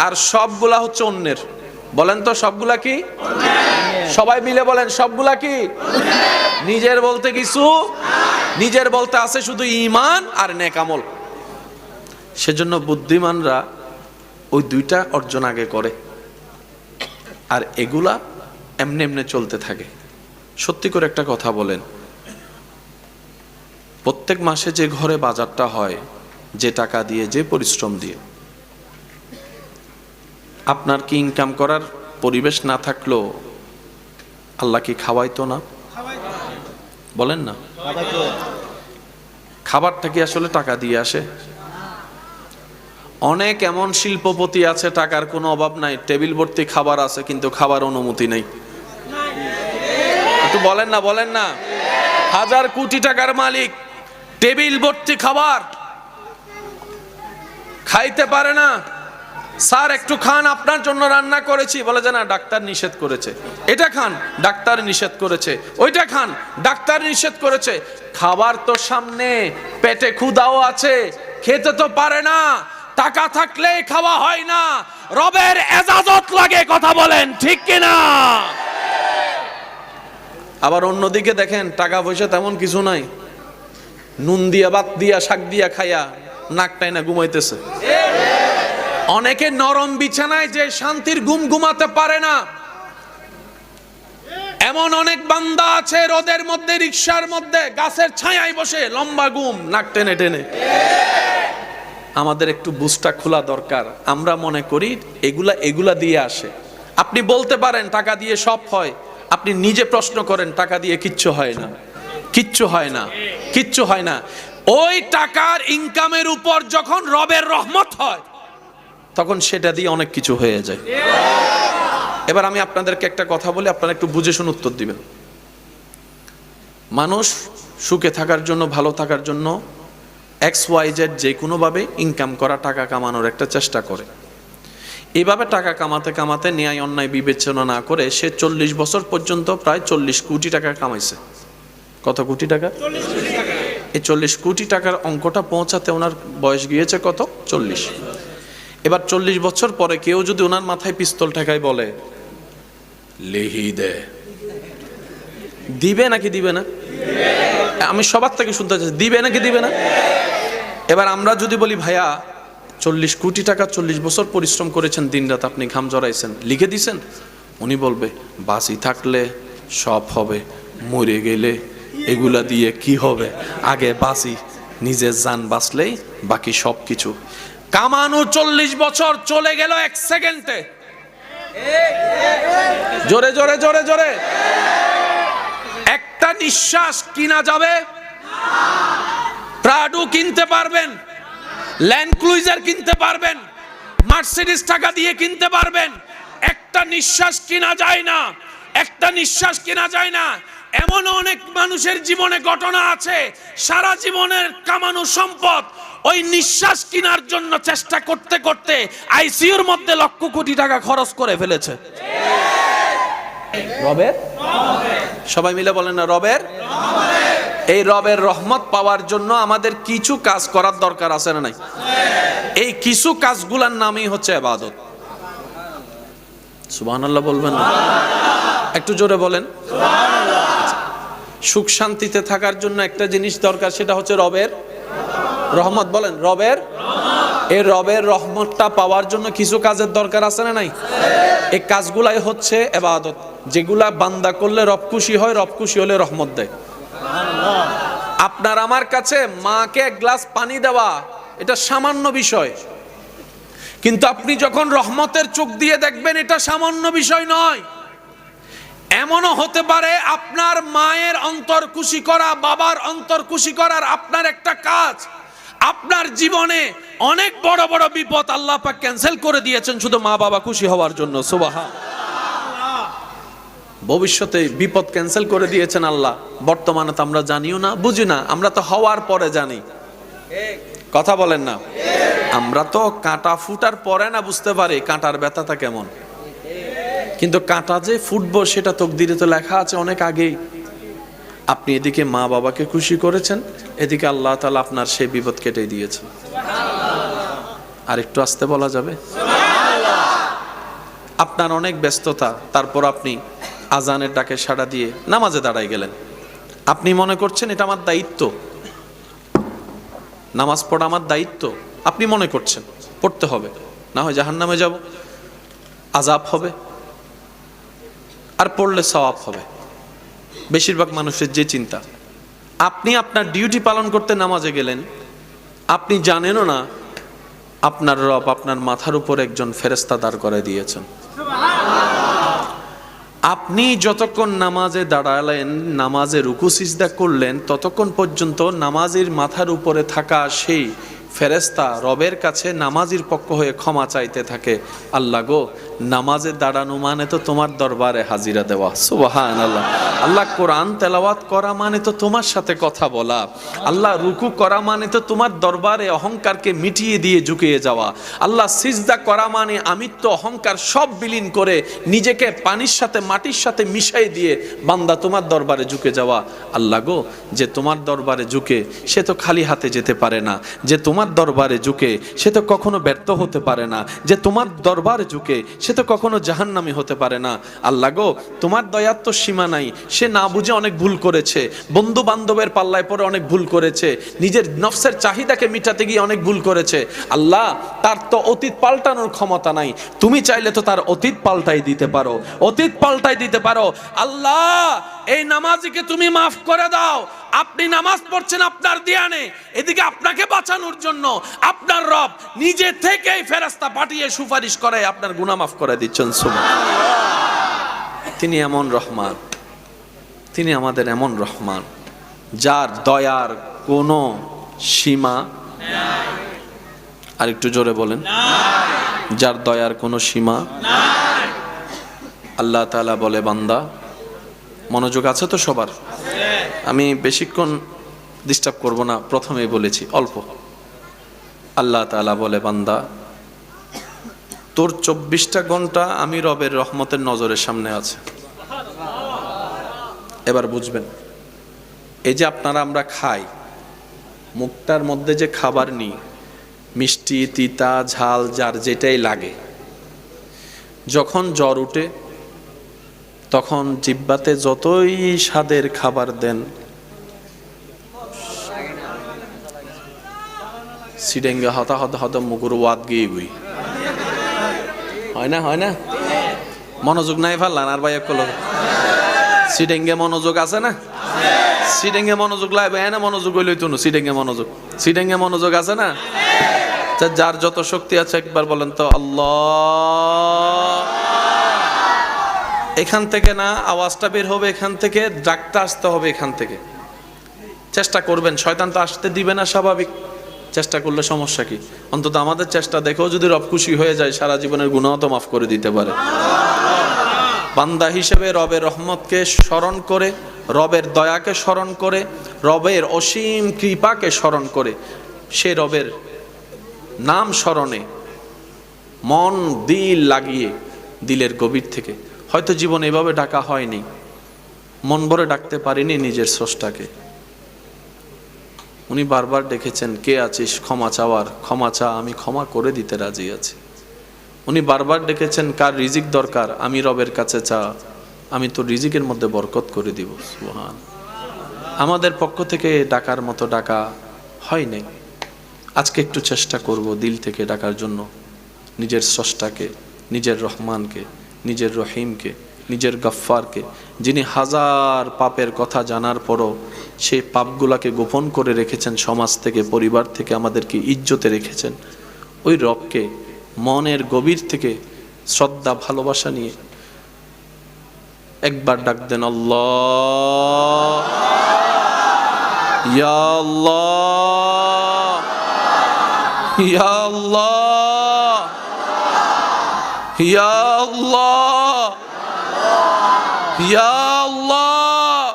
আর সবগুলা হচ্ছে অন্যের। বলেন তো সবগুলা কি? সবাই মিলে বলেন, সবগুলা কি? নিজের বলতে কিছু, নিজের বলতে আছে শুধু ঈমান আর নেক আমল। সেজন্য বুদ্ধিমানরা ওই দুইটা অর্জন আগে করে, আর এগুলা এমনি এমনি চলতে থাকে। সত্যি করে একটা কথা বলেন, প্রত্যেক মাসে যে ঘরে বাজারটা হয়, যে টাকা দিয়ে, যে পরিশ্রম দিয়ে, আপনার কি ইনকাম করার পরিবেশ না থাকলেও আল্লাহ কি খাওয়াইতো না? বলেন না। খাবারটা কি আসলে টাকা দিয়ে আসে? অনেক এমন শিল্পপতি আছে, টাকার কোনো অভাব নাই, টেবিল ভর্তি খাবার আছে, কিন্তু খাবার অনুমতি নেই। একটু বলেন না, বলেন না। হাজার কোটি টাকার মালিক, টেবিল ভর্তি খাবার, খাইতে পারে না। স্যার একটু খান, আপনার জন্য রান্না করেছি, বলে যে না, ডাক্তার নিষেধ করেছে। এটা খান, ডাক্তার নিষেধ করেছে। ওইটা খান, ডাক্তার নিষেধ করেছে। খাবার তো সামনে, পেটে ক্ষুধাও আছে, খেতে তো পারে না। টাকা থাকলে খাওয়া হয় না, রবের এজাজত লাগে। কথা বলেন ঠিক কিনা? আবার অন্যদিকে দেখেন, টাকা পয়সা তেমন কিছু নাই, নুন দিয়া, ভাত দিয়া, শাক দিয়া খাইয়া নাকটাই না ঘুমাইতেছে। অনেকে নরম বিছানায় যে শান্তির ঘুম ঘুমাতে পারে না। এমন অনেক বান্দা আছে রোদের মধ্যে, রিকশার মধ্যে, গাছের ছায়ায় বসে লম্বা ঘুম, নাক টেনে টেনে। আমাদের একটু বুঝটা খোলা দরকার। আমরা মনে করি এগুলা দিয়ে আসে। আপনি বলতে পারেন টাকা দিয়ে সব হয়, আপনি নিজে প্রশ্ন করেন, টাকা দিয়ে কিচ্ছু হয় না, কিচ্ছু হয় না, কিচ্ছু হয় না। ওই টাকার ইনকামের উপর যখন রবের রহমত হয়, তখন সেটা দিয়ে অনেক কিছু হয়ে যায়। এবার আমি আপনাদেরকে একটা কথা বলি, আপনারা একটু বুঝে শুনে উত্তর দিবেন। মানুষ সুখে থাকার জন্য, ভালো থাকার জন্য XYZ যে কোনোভাবে ইনকাম করা, টাকা কামানোর একটা চেষ্টা করে। এইভাবে টাকা কামাতে কামাতে ন্যায় অন্যায় বিবেচনা না করে সে 40 বছর পর্যন্ত প্রায় 40 কোটি টাকা কামাইছে। কত কোটি টাকা? এই 40 কোটি টাকার অঙ্কটা পৌঁছাতে ওনার বয়স গিয়েছে কত? 40। এবার 40 বছর পরে কেউ যদি ওনার মাথায় পিস্তল ঠেকায় বলে লিহি দে, দিবে নাকি দিবে না? আমি সবার থেকে শুনতে চাই, দিবে নাকি দিবে না? এবার আমরা যদি বলি ভাইয়া 40 কোটি টাকা 40 বছর পরিশ্রম করেছেন, দিনরাত আপনি ঘাম জড়াইছেন, লিখে দিছেন, উনি বলবে বাঁচি থাকলে সব হবে, মরে গেলে এগুলা দিয়ে কি হবে, আগে বাঁচি, নিজের জান বাঁচলেই বাকি সব কিছু। কামানো 40 বছর চলে গেল 1 সেকেন্ডে। জোরে জোরে জোরে জোরে। একটা নিঃশ্বাস কিনা যাবে? প্রাডো কিনতে পারবেন, ল্যান্ড ক্রুইজার কিনতে পারবেন, মার্সিডিজ টাকা দিয়ে কিনতে পারবেন। একটা নিঃশ্বাস কিনা যায় না, একটা নিঃশ্বাস কিনা যায় না। এমন অনেক মানুষের জীবনে ঘটনা আছে, সারা জীবনের কামানো সম্পদ ওই নিঃশ্বাস কেনার জন্য চেষ্টা করতে করতে আইসিইউর মধ্যে লক্ষ কোটি টাকা খরচ করে ফেলেছে। রবের, সবাই মিলে বলেন না রবের। এই রবের রহমত পাওয়ার জন্য আমাদের কিছু কাজ করার দরকার আছে না নাই? এই কিছু কাজগুলোর নামই হচ্ছে ইবাদত। সুবহানাল্লাহ বলবেন না? একটু জোরে বলেন। সুখ শান্তিতে থাকার জন্য একটা জিনিস দরকার, সেটা হচ্ছে রবের রহমত। বলেন রবের। এই রবের রহমতটা পাওয়ার জন্য কিছু কাজের দরকার আছে না নাই? এই কাজগুলাই হচ্ছে ইবাদত, যেগুলা বান্দা করলে রব খুশি হয়, রব খুশি হলে রহমত দেয়। আপনার আমার কাছে মাকে এক গ্লাস পানি দেওয়া এটা সামান্য বিষয়, কিন্তু আপনি যখন রহমতের চোখ দিয়ে দেখবেন এটা সামান্য বিষয় নয়। এমনও হতে পারে আপনার মায়ের অন্তর খুশি করা, বাবার অন্তর খুশি করার আপনার একটা কাজ আপনার জীবনে অনেক বড় বড় বিপদ আল্লাহ পাক ক্যান্সেল করে দিয়েছেন শুধু মা বাবা খুশি হওয়ার জন্য। সুবহানাল্লাহ। ভবিষ্যতে বিপদ ক্যান্সেল করে দিয়েছেন আল্লাহ, বর্তমানে তো আমরা জানিও না, বুঝি না, আমরা তো হওয়ার পরে জানি। কথা বলেন না? আমরা তো কাঁটা ফুটার পরে না বুঝতে পারি কাঁটার ব্যথাটা কেমন, কিন্তু কাঁটা যে ফুটবো সেটা তকদিরে তো লেখা আছে অনেক আগেই। আপনি এদিকে মা বাবাকে খুশি করেছেন, এদিকে আল্লাহ তাআলা আপনার সেই বিপদ কেটে দিয়েছেন। আর একটু আস্তে বলা যাবে? আপনার অনেক ব্যস্ততা, তারপর আপনি আজানের ডাকে সাড়া দিয়ে নামাজে দাঁড়ায় গেলেন। আপনি মনে করছেন এটা আমার দায়িত্ব, নামাজ পড়া আমার দায়িত্ব। আপনি মনে করছেন পড়তে হবে, না হয় জাহান্নামে যাব, আযাব হবে, আর পড়লে সওয়াব হবে। বেশিরভাগ মানুষের যে চিন্তা। আপনি আপনার ডিউটি পালন করতে নামাজে গেলেন, আপনি জানেনও না আপনার রব আপনার মাথার উপর একজন ফেরেশতা দাঁড় করে দিয়েছেন। আপনি যতক্ষণ নামাজে দাঁড়ালেন, নামাজে রুকু সিজদা করলেন, ততক্ষণ পর্যন্ত নামাজের মাথার উপরে থাকা সেই ফেরেশতা রবের কাছে নামাজির পক্ষ হয়ে ক্ষমা চাইতে থাকে, আল্লাহ গো, নামাজে দাঁড়ানো মানে তো তোমার দরবারে হাজিরা দেওয়া। সুবহানাল্লাহ। আল্লাহ কোরআন তেলাওয়াত করা মানে তো তোমার সাথে কথা বলা। আল্লাহ রুকু করা মানে তো তোমার দরবারে অহংকারকে মিটিয়ে দিয়ে ঝুঁকিয়ে যাওয়া। আল্লাহ সিজদা করা মানে আমিত্ব অহংকার সব বিলীন করে নিজেকে পানির সাথে মাটির সাথে মিশাই দিয়ে বান্দা তোমার দরবারে ঝুঁকে যাওয়া। আল্লাহ গো, যে তোমার দরবারে ঝুঁকে সে তো খালি হাতে যেতে পারে না, যে তোমার দরবারে ঝুঁকে সে তো কখনো ব্যর্থ হতে পারে না, যে তোমার দরবারে ঝুঁকে সে তো কখনো জাহান্নামী হতে পারে না। আল্লাহ গো, তোমার দয়ার তো সীমা নাই। সে না বুঝে অনেক ভুল করেছে, বন্ধু বান্ধবের পাল্লায় পড়ে অনেক ভুল করেছে, নিজের নফসের চাহিদাকে মিটাতে গিয়ে অনেক ভুল করেছে। আল্লাহ, তার তো অতীত পাল্টানোর ক্ষমতা নাই, তুমি চাইলে তো তার অতীত পাল্টাই দিতে পারো, অতীত পাল্টাই দিতে পারো। আল্লাহ, এই নামাজিকে তুমি মাফ করে দাও। আপনি নামাজ পড়ছেন আপনার ধ্যানে, এদিকে আপনাকে বাঁচানোর জন্য আপনার রব নিজে থেকেই ফেরেশতা পাঠিয়ে সুপারিশ করে আপনার গুনাহ মাফ করে দিচ্ছেন। সুবহানাল্লাহ। তিনি এমন রহমান, তিনি আমাদের এমন রহমান যার দয়ার কোনো সীমা নাই। আর একটু জোরে বলেন, যার দয়ার কোনো সীমা নাই। আল্লাহ তাআলা বলে, বান্দা, মনোযোগ আছে তো সবার? আমি বেশিক্ষণ ডিস্টার্ব করব না, প্রথমেই বলেছি অল্প। আল্লাহ তাআলা বলে, বান্দা, তোর 24টা ঘন্টা আমি রবের রহমতের নজরের সামনে আছে। এবার বুঝবেন, এই যে আপনারা আমরা খাই, মুখটার মধ্যে যে খাবার নিই, মিষ্টি, তিতা, ঝাল, যার যেটাই লাগে, যখন জ্বর উঠে তখন জিহ্বাতে যতই স্বাদের খাবার দেন, সিডেঙ্গা হতা হতা হতা মুগুর ওয়াদ গিয়ে গুই হয় না, হয় না? মনোযোগ নাই ফাল্লান আর ভাই, সিডেঙ্গে মনোযোগ আছে না? সিডেঙ্গে মনোযোগ লাগবে, এনে মনোযোগ হইলই তো সিডেঙ্গে মনোযোগ, সিডেঙ্গে মনোযোগ আছে না? যার যত শক্তি আছে একবার বলেন তো আল্লাহ। এখান থেকে না আওয়াজটা বের হবে, এখান থেকে ডাকটা আসতে হবে, এখান থেকে চেষ্টা করবেন। শয়তান তো আসতে দিবে না, স্বাভাবিক। চেষ্টা করলে সমস্যা কি? অন্তত আমাদের চেষ্টা দেখেও যদি রব খুশি হয়ে যায়, সারা জীবনের গুনাহ তো মাফ করে দিতে পারে। বান্দা হিসেবে রবের রহমতকে স্মরণ করে, রবের দয়াকে স্মরণ করে, রবের অসীম কৃপাকে স্মরণ করে, সে রবের নাম স্মরণে মন দিল লাগিয়ে, দিলের গভীর থেকে, হয়তো জীবনে এভাবে ডাকা হয়নি, মন ভরে ডাকতে পারিনি নিজের স্রষ্টাকে। উনি বারবার ডেকেছেন, কে আছিস ক্ষমা চাওয়ার, ক্ষমা চা, আমি ক্ষমা করে দিতে রাজি আছি। উনি বারবার ডেকেছেন, কার রিজিক দরকার, আমি রবের কাছে চা, আমি তো রিজিকের মধ্যে বরকত করে দিব। সুবহান। আমাদের পক্ষ থেকে ডাকার মতো ডাকা হয় নাই। আজকে একটু চেষ্টা করব দিল থেকে ডাকার জন্য নিজের স্রষ্টাকে, নিজের রহমানকে, নিজের রহিমকে, নিজের গফফারকে, যিনি হাজার পাপের কথা জানার পরও সেই পাপগুলাকে গোপন করে রেখেছেন, সমাজ থেকে, পরিবার থেকে আমাদেরকে ইজ্জতে রেখেছেন। ওই রবকে মনের গভীর থেকে শ্রদ্ধা ভালোবাসা নিয়ে একবার ডাক দেন, আল্লাহ, ইয়া আল্লাহ, ইয়া আল্লাহ, ইয়া আল্লাহ, ইয়া আল্লাহ,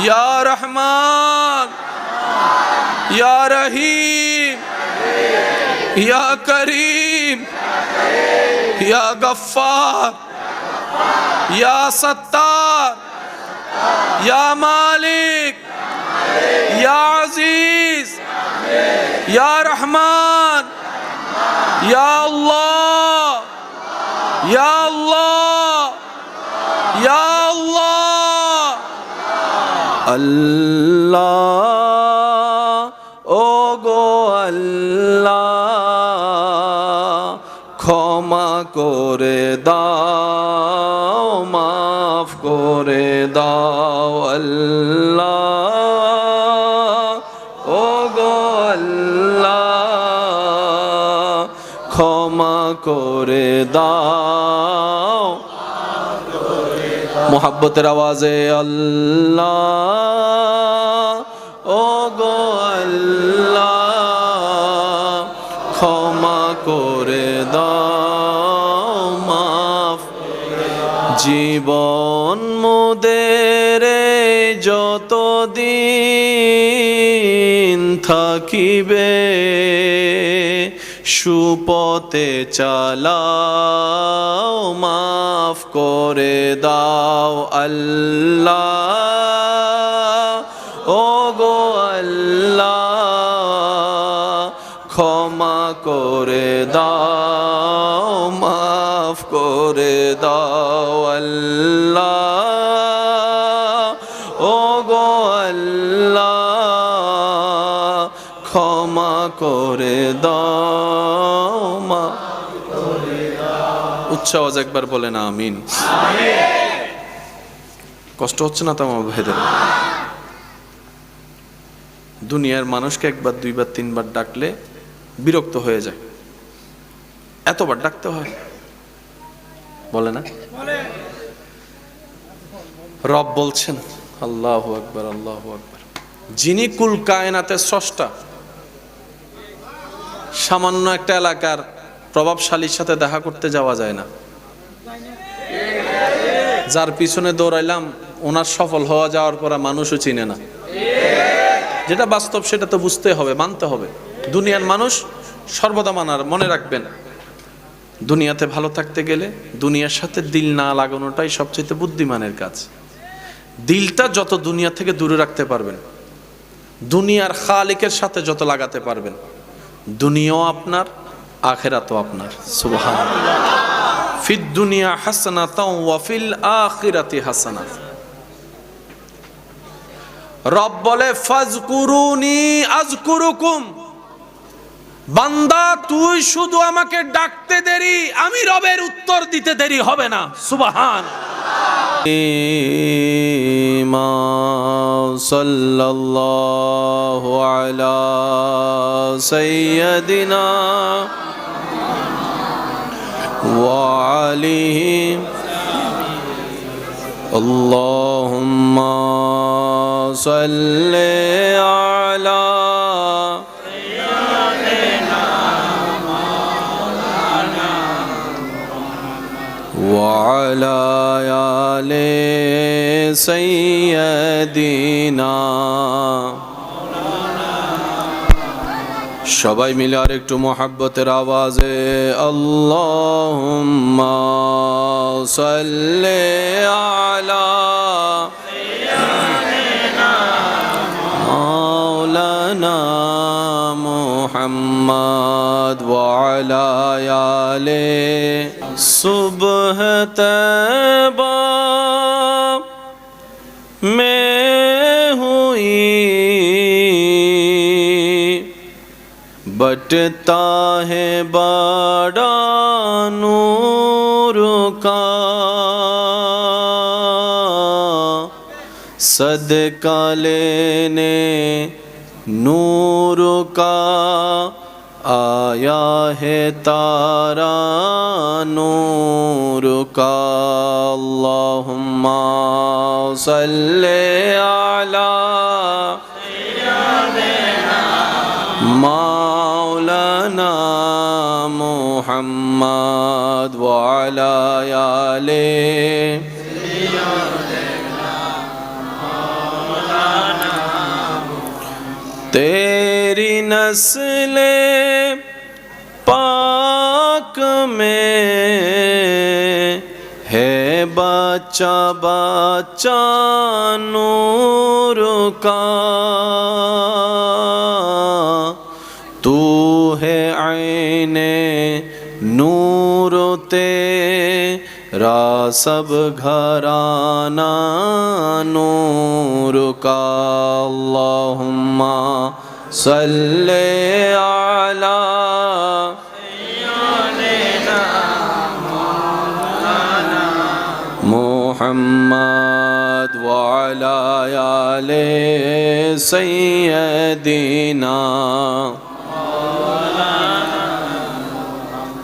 ইয়া রহমান, ইয়া রহিম, ইয়া করিম, ইয়া গফফার, ইয়া সত্তার, ইয়া মালিক, ইয়া আজিজ, ইয়া রহমান, ইয়া আল্লাহ, ইয়া আল্লাহ, ইয়া আল্লাহ। আল্লাহ, ও গো আল্লাহ, ক্ষমা করে দাও, মাফ করে দাও। আল্লাহ, ও গো আল্লাহ, ক্ষমা করে দাও। মোহাব্বতের আওয়াজে আল্লাহ, ও গো আল্লাহ, ক্ষমা করে দাও, মাফ। জীবন মোদের যতদিন থাকিবে, সুপথে চালাও, মাফ করে দাও। আল্লাহ, ও গো আল্লাহ, ক্ষমা করে দাও, মাফ করে দাও। আল্লাহ, ও গো আল্লাহ, ক্ষমা করে দাও, মাফ করে দাও। উচ্চ আওয়াজ একবার বলেন আমিন। কষ্ট হচ্ছে না তো আমার ভাইদের? দুনিয়ার মানুষকে একবার, দুইবার, তিনবার ডাকলে বিরক্ত হয়ে যায়, এতবার ডাকতে হয়, বলে না? রব বলছেন, আল্লাহু আকবার, আল্লাহু আকবার, যিনি কুল কায়নাতের স্রষ্টা, সামান্য একটা এলাকার প্রভাবশালীর সাথে দেখা করতে যাওয়া যায় না। যার পিছনে দৌড়াইলাম ওনার সফল হওয়া যাওয়ার পর মানুষও চিনে না। যেটা বাস্তব সেটা তো বুঝতে হবে, মানতে হবে। দুনিয়ার মানুষ সর্বদা মানার, মনে রাখবেন, দুনিয়াতে ভালো থাকতে গেলে দুনিয়ার সাথে দিল না লাগানোটাই সবচেয়ে বুদ্ধিমানের কাজ। দিলটা যত দুনিয়া থেকে দূরে রাখতে পারবেন, দুনিয়ার খালিকের সাথে যত লাগাতে পারবেন, দুনিয়াও আপনার, আখিরাতও আপনার। সুবহানাল্লাহ। ফিদ দুনিয়া হাসানাতাও ওয়া ফিল আখিরাতি হাসানা। রব বলে, ফাজকুরুনি আযকুরুকুম, বান্দা তুই শুধু আমাকে ডাকতে দেরি, আমি রবের উত্তর দিতে দেরি হবে না। সুবহান। সাল্লাল্লাহু আলা সাইয়্যিদিনা ওয়া আলিহি আল্লাহুম্মা সাল্লি আলা وعلى آل سيدنا সবাই মিলে আর একটু মোহাব্বতের আওয়াজে আল্লাহুম্মা সাল্লি আলা মাওলানা মুহাম্মদ ওয়া আলা আলি सुबह तैबा में हुई बटता है बड़ा नूर का सदका लेने नूर का आया है तारा नूर का अल्लाहुम्मा सल्ले अला मौलाना मुहम्मद व अला आले तेरी नस्ले पाक में है बच्चा बच्चा नूर का तू है आईने नूर तेरा सब घराना नूर का अल्लाहुम्मा सल्ले अला मुहम्मद व अला आले सय्यदिना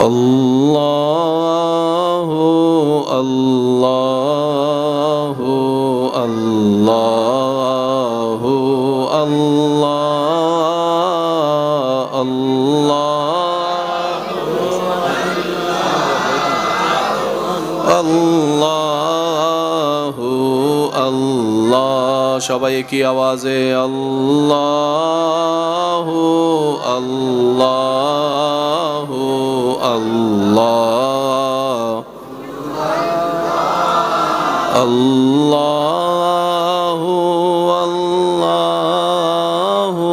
अल्लाहु अल्लाहु अल्लाहु अल्लाह अल्लाहु अल्लाह সবাই কি আওয়াজে আল্লাহু আল্লাহু আল্লাহ আল্লাহু আল্লাহু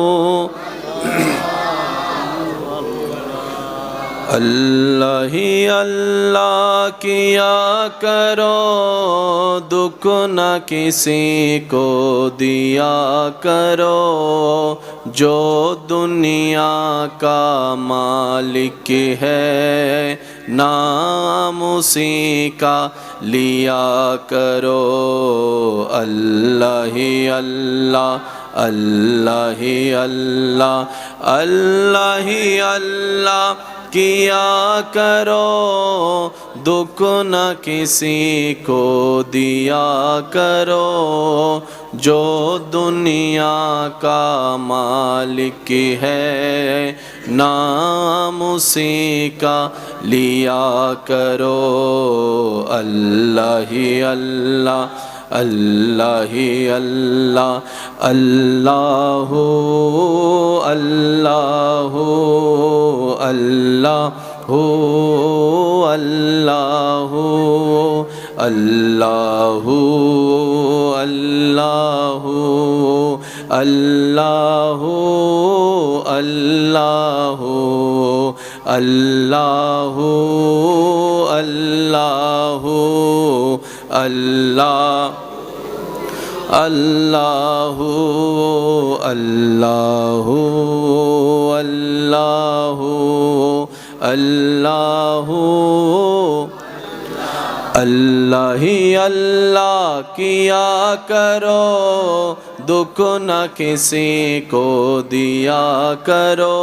अल्लाह ही अल्लाह किया करो दुख न किसी को दिया करो जो दुनिया का मालिक है नाम उसी का लिया करो अल्लाह ही अल्लाह अल्लाह ही अल्लाह अल्लाह ही अल्लाह किया करो दुख न किसी को दिया करो जो दुनिया का मालिक है नाम उसी का लिया करो अल्लाह ही अल्लाह अल्लाह ही अल्लाह अल्लाहु अल्लाहु अल्लाहु अल्लाहु अल्लाहु अल्लाहु अल्लाहु अल्लाहु अल्लाहु अल्लाहु अल्लाह अल्लाहु अल्लाहु अल्लाह अल्लाहु अल्लाहु अल्लाह ही अल्लाह किया करो, दुख न किसी को दिया करो,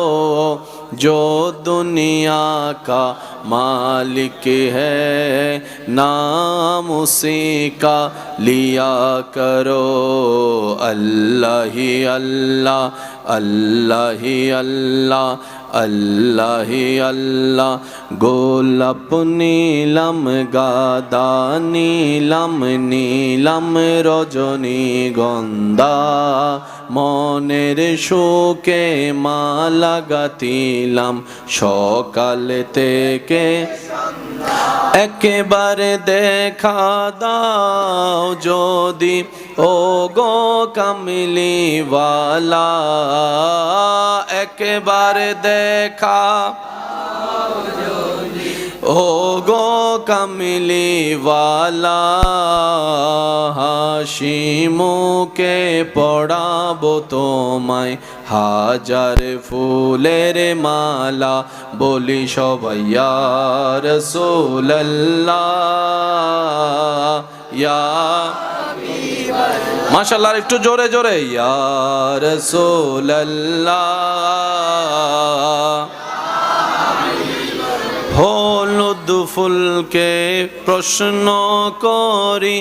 जो दुनिया का मालिक है नाम उसी का लिया करो। अल्लाह ही अल्लाह अल्लाह ही अल्लाह अल्लाह ही अल्लाह। গোলাপ নীলম গাদা নীলম নীলম রজনীগন্ধা, মনের সুখে মালা গাঁথিলাম সকাল থেকে। একেবারে দেখা দাও যদি ও গো কামলিওয়ালা, একেবারে দেখা ও গো কামলিওয়ালা, হাসি মুখে পড়াবো তোমায় হাজার ফুলের মালা, বলি সবাই ইয়া রাসূলুল্লাহ ইয়া মাশাআল্লাহ, একটু জোরে জোরে ইয়া রাসূলুল্লাহ। হলুদ ফুলকে প্রশ্ন করি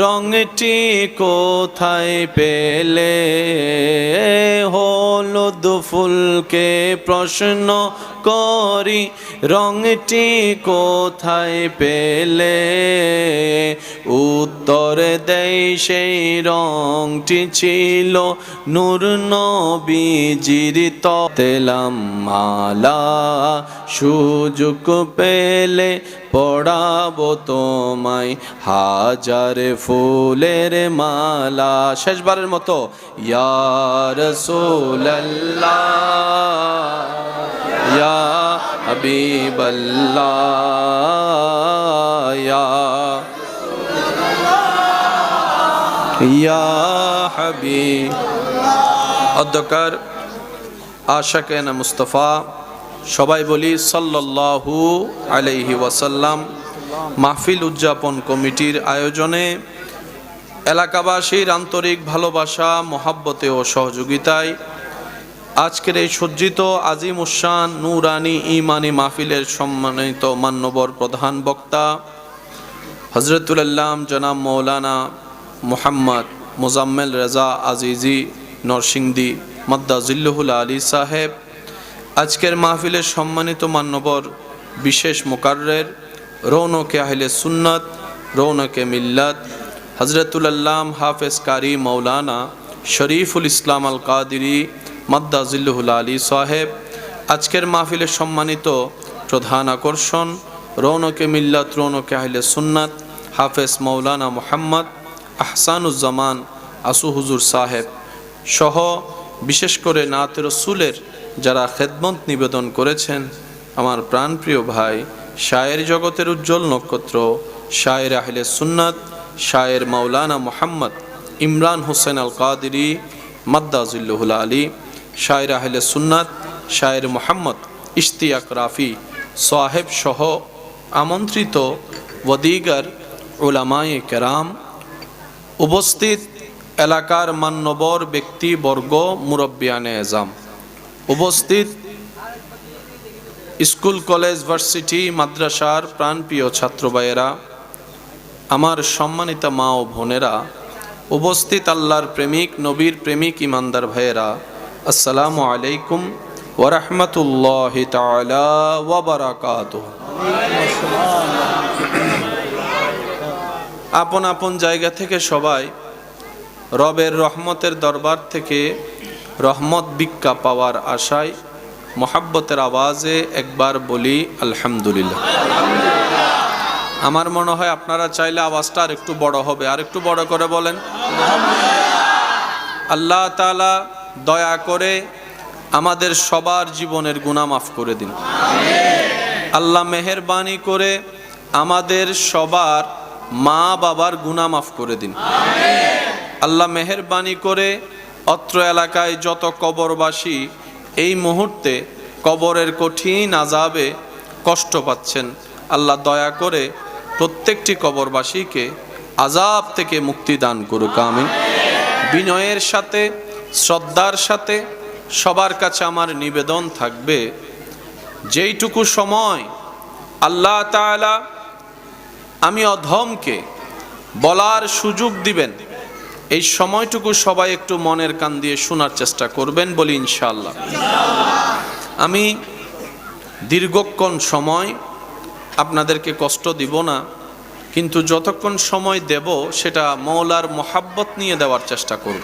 রঙটি কোথায় পেলে, হলুদ ফুলকে প্রশ্ন করি রঙটি কোথায় পেলে, উত্তর দেয় সেই রঙটি ছিল নূর নবীজির তেলাম মালা, সুযোগ পেলে পড়াবো তোমায় হাজার ফুলের মালা। শেষবারের মতো ইয়া রাসূলুল্লাহ ইয়া হাবিবাল্লাহ ইয়া হাবিব। অধ্যকার আশাকেনা মুস্তাফা সবাই বলি সাল্লাল্লাহু আলাইহি ওয়াসাল্লাম। মাহফিল উদযাপন কমিটির আয়োজনে এলাকাবাসীর আন্তরিক ভালোবাসা, মহাব্বতে ও সহযোগিতায় আজকের এই সজ্জিত আজিম উশান নূরানি ইমানি মাহফিলের সম্মানিত মান্যবর প্রধান বক্তা হযরতুল আল্লাম জনাব মৌলানা মুহাম্মদ মুজাম্মেল রেজা আজিজি নরসিংদী মাদ্দাজিল্লুহুল আলী সাহেব, আজকের মাহফিলের সম্মানিত মান্যবর বিশেষ মুকাররের রৌনকে আহলে সুন্নাত রৌনকে মিল্লাত হযরতুল আল্লাম হাফেজ কারি মৌলানা শরীফুল ইসলাম আল কাদিরি মাদ্দাজিল্লুহুল আলী সাহেব, আজকের মাহফিলের সম্মানিত প্রধান আকর্ষণ রৌনকে মিল্লাত রৌনকে আহলে সুন্নাত হাফেজ মৌলানা মুহাম্মদ আহসানুজ্জামান আসু হুজুর সাহেব সহ বিশেষ করে নাত রসুলের যারা খেদমত নিবেদন করেছেন, আমার প্রাণপ্রিয় ভাই শায়ের জগতের উজ্জ্বল নক্ষত্র শায়ের আহলে সুন্নাত শায়ের মাওলানা মুহাম্মদ ইমরান হোসেন আল কাদিরি মাদ্দাজিল্লুহুল আলী, শায়ের আহলে সুন্নাত শায়ের মুহাম্মদ ইশতিয়াক রাফি সাহেব সহ আমন্ত্রিত ওয়াদিগার উলামায়ে কেরাম, উপস্থিত এলাকার মান্যবর ব্যক্তিবর্গ, মুরব্বিয়ানে এজাম, উপস্থিত স্কুল কলেজ ভার্সিটি মাদ্রাসার প্রাণপ্রিয় ছাত্র ভাইয়েরা, আমার সম্মানিত মা ও বোনেরা, উপস্থিত আল্লাহর প্রেমিক নবীর প্রেমিক ইমানদার ভাইয়েরা, আসসালামু আলাইকুম ওয়া রাহমাতুল্লাহি তাআলা ওয়া বারাকাতুহু। আপন আপন জায়গা থেকে সবাই রবের রহমতের দরবার থেকে রহমত ভিক্ষা পাওয়ার আশায় মোহাব্বতের আওয়াজে একবার বলি আলহামদুলিল্লাহ। আমার মনে হয় আপনারা চাইলে আওয়াজটা আর একটু বড় হবে, আর একটু বড় করে বলেন। আল্লাহ তাআলা দয়া করে আমাদের সবার জীবনের গুনাহ মাফ করে দিন। আল্লাহ মেহেরবানি করে আমাদের সবার মা বাবার গুনাহ মাফ করে দিন। আল্লাহ মেহেরবানি করে অত্র এলাকায় যত কবরবাসী এই মুহূর্তে কবরের কঠিন আযাবে কষ্ট পাচ্ছেন, আল্লাহ দয়া করে প্রত্যেকটি কবরবাসীকে আযাব থেকে মুক্তি দান করুক, আমিন। বিনয়ের সাথে, শ্রদ্ধার সাথে সবার কাছে আমার নিবেদন থাকবে, যেইটুকু সময় আল্লাহ তাআলা আমি অধমকে বলার সুযোগ দিবেন, এই সময়টুকু সবাই একটু মনের কান দিয়ে শোনার চেষ্টা করবেন, বলি ইনশাআল্লাহ। আমি দীর্ঘক্ষণ সময় আপনাদেরকে কষ্ট দিব না, কিন্তু যতক্ষণ সময় দেব সেটা মওলার মোহাব্বত নিয়ে দেওয়ার চেষ্টা করব।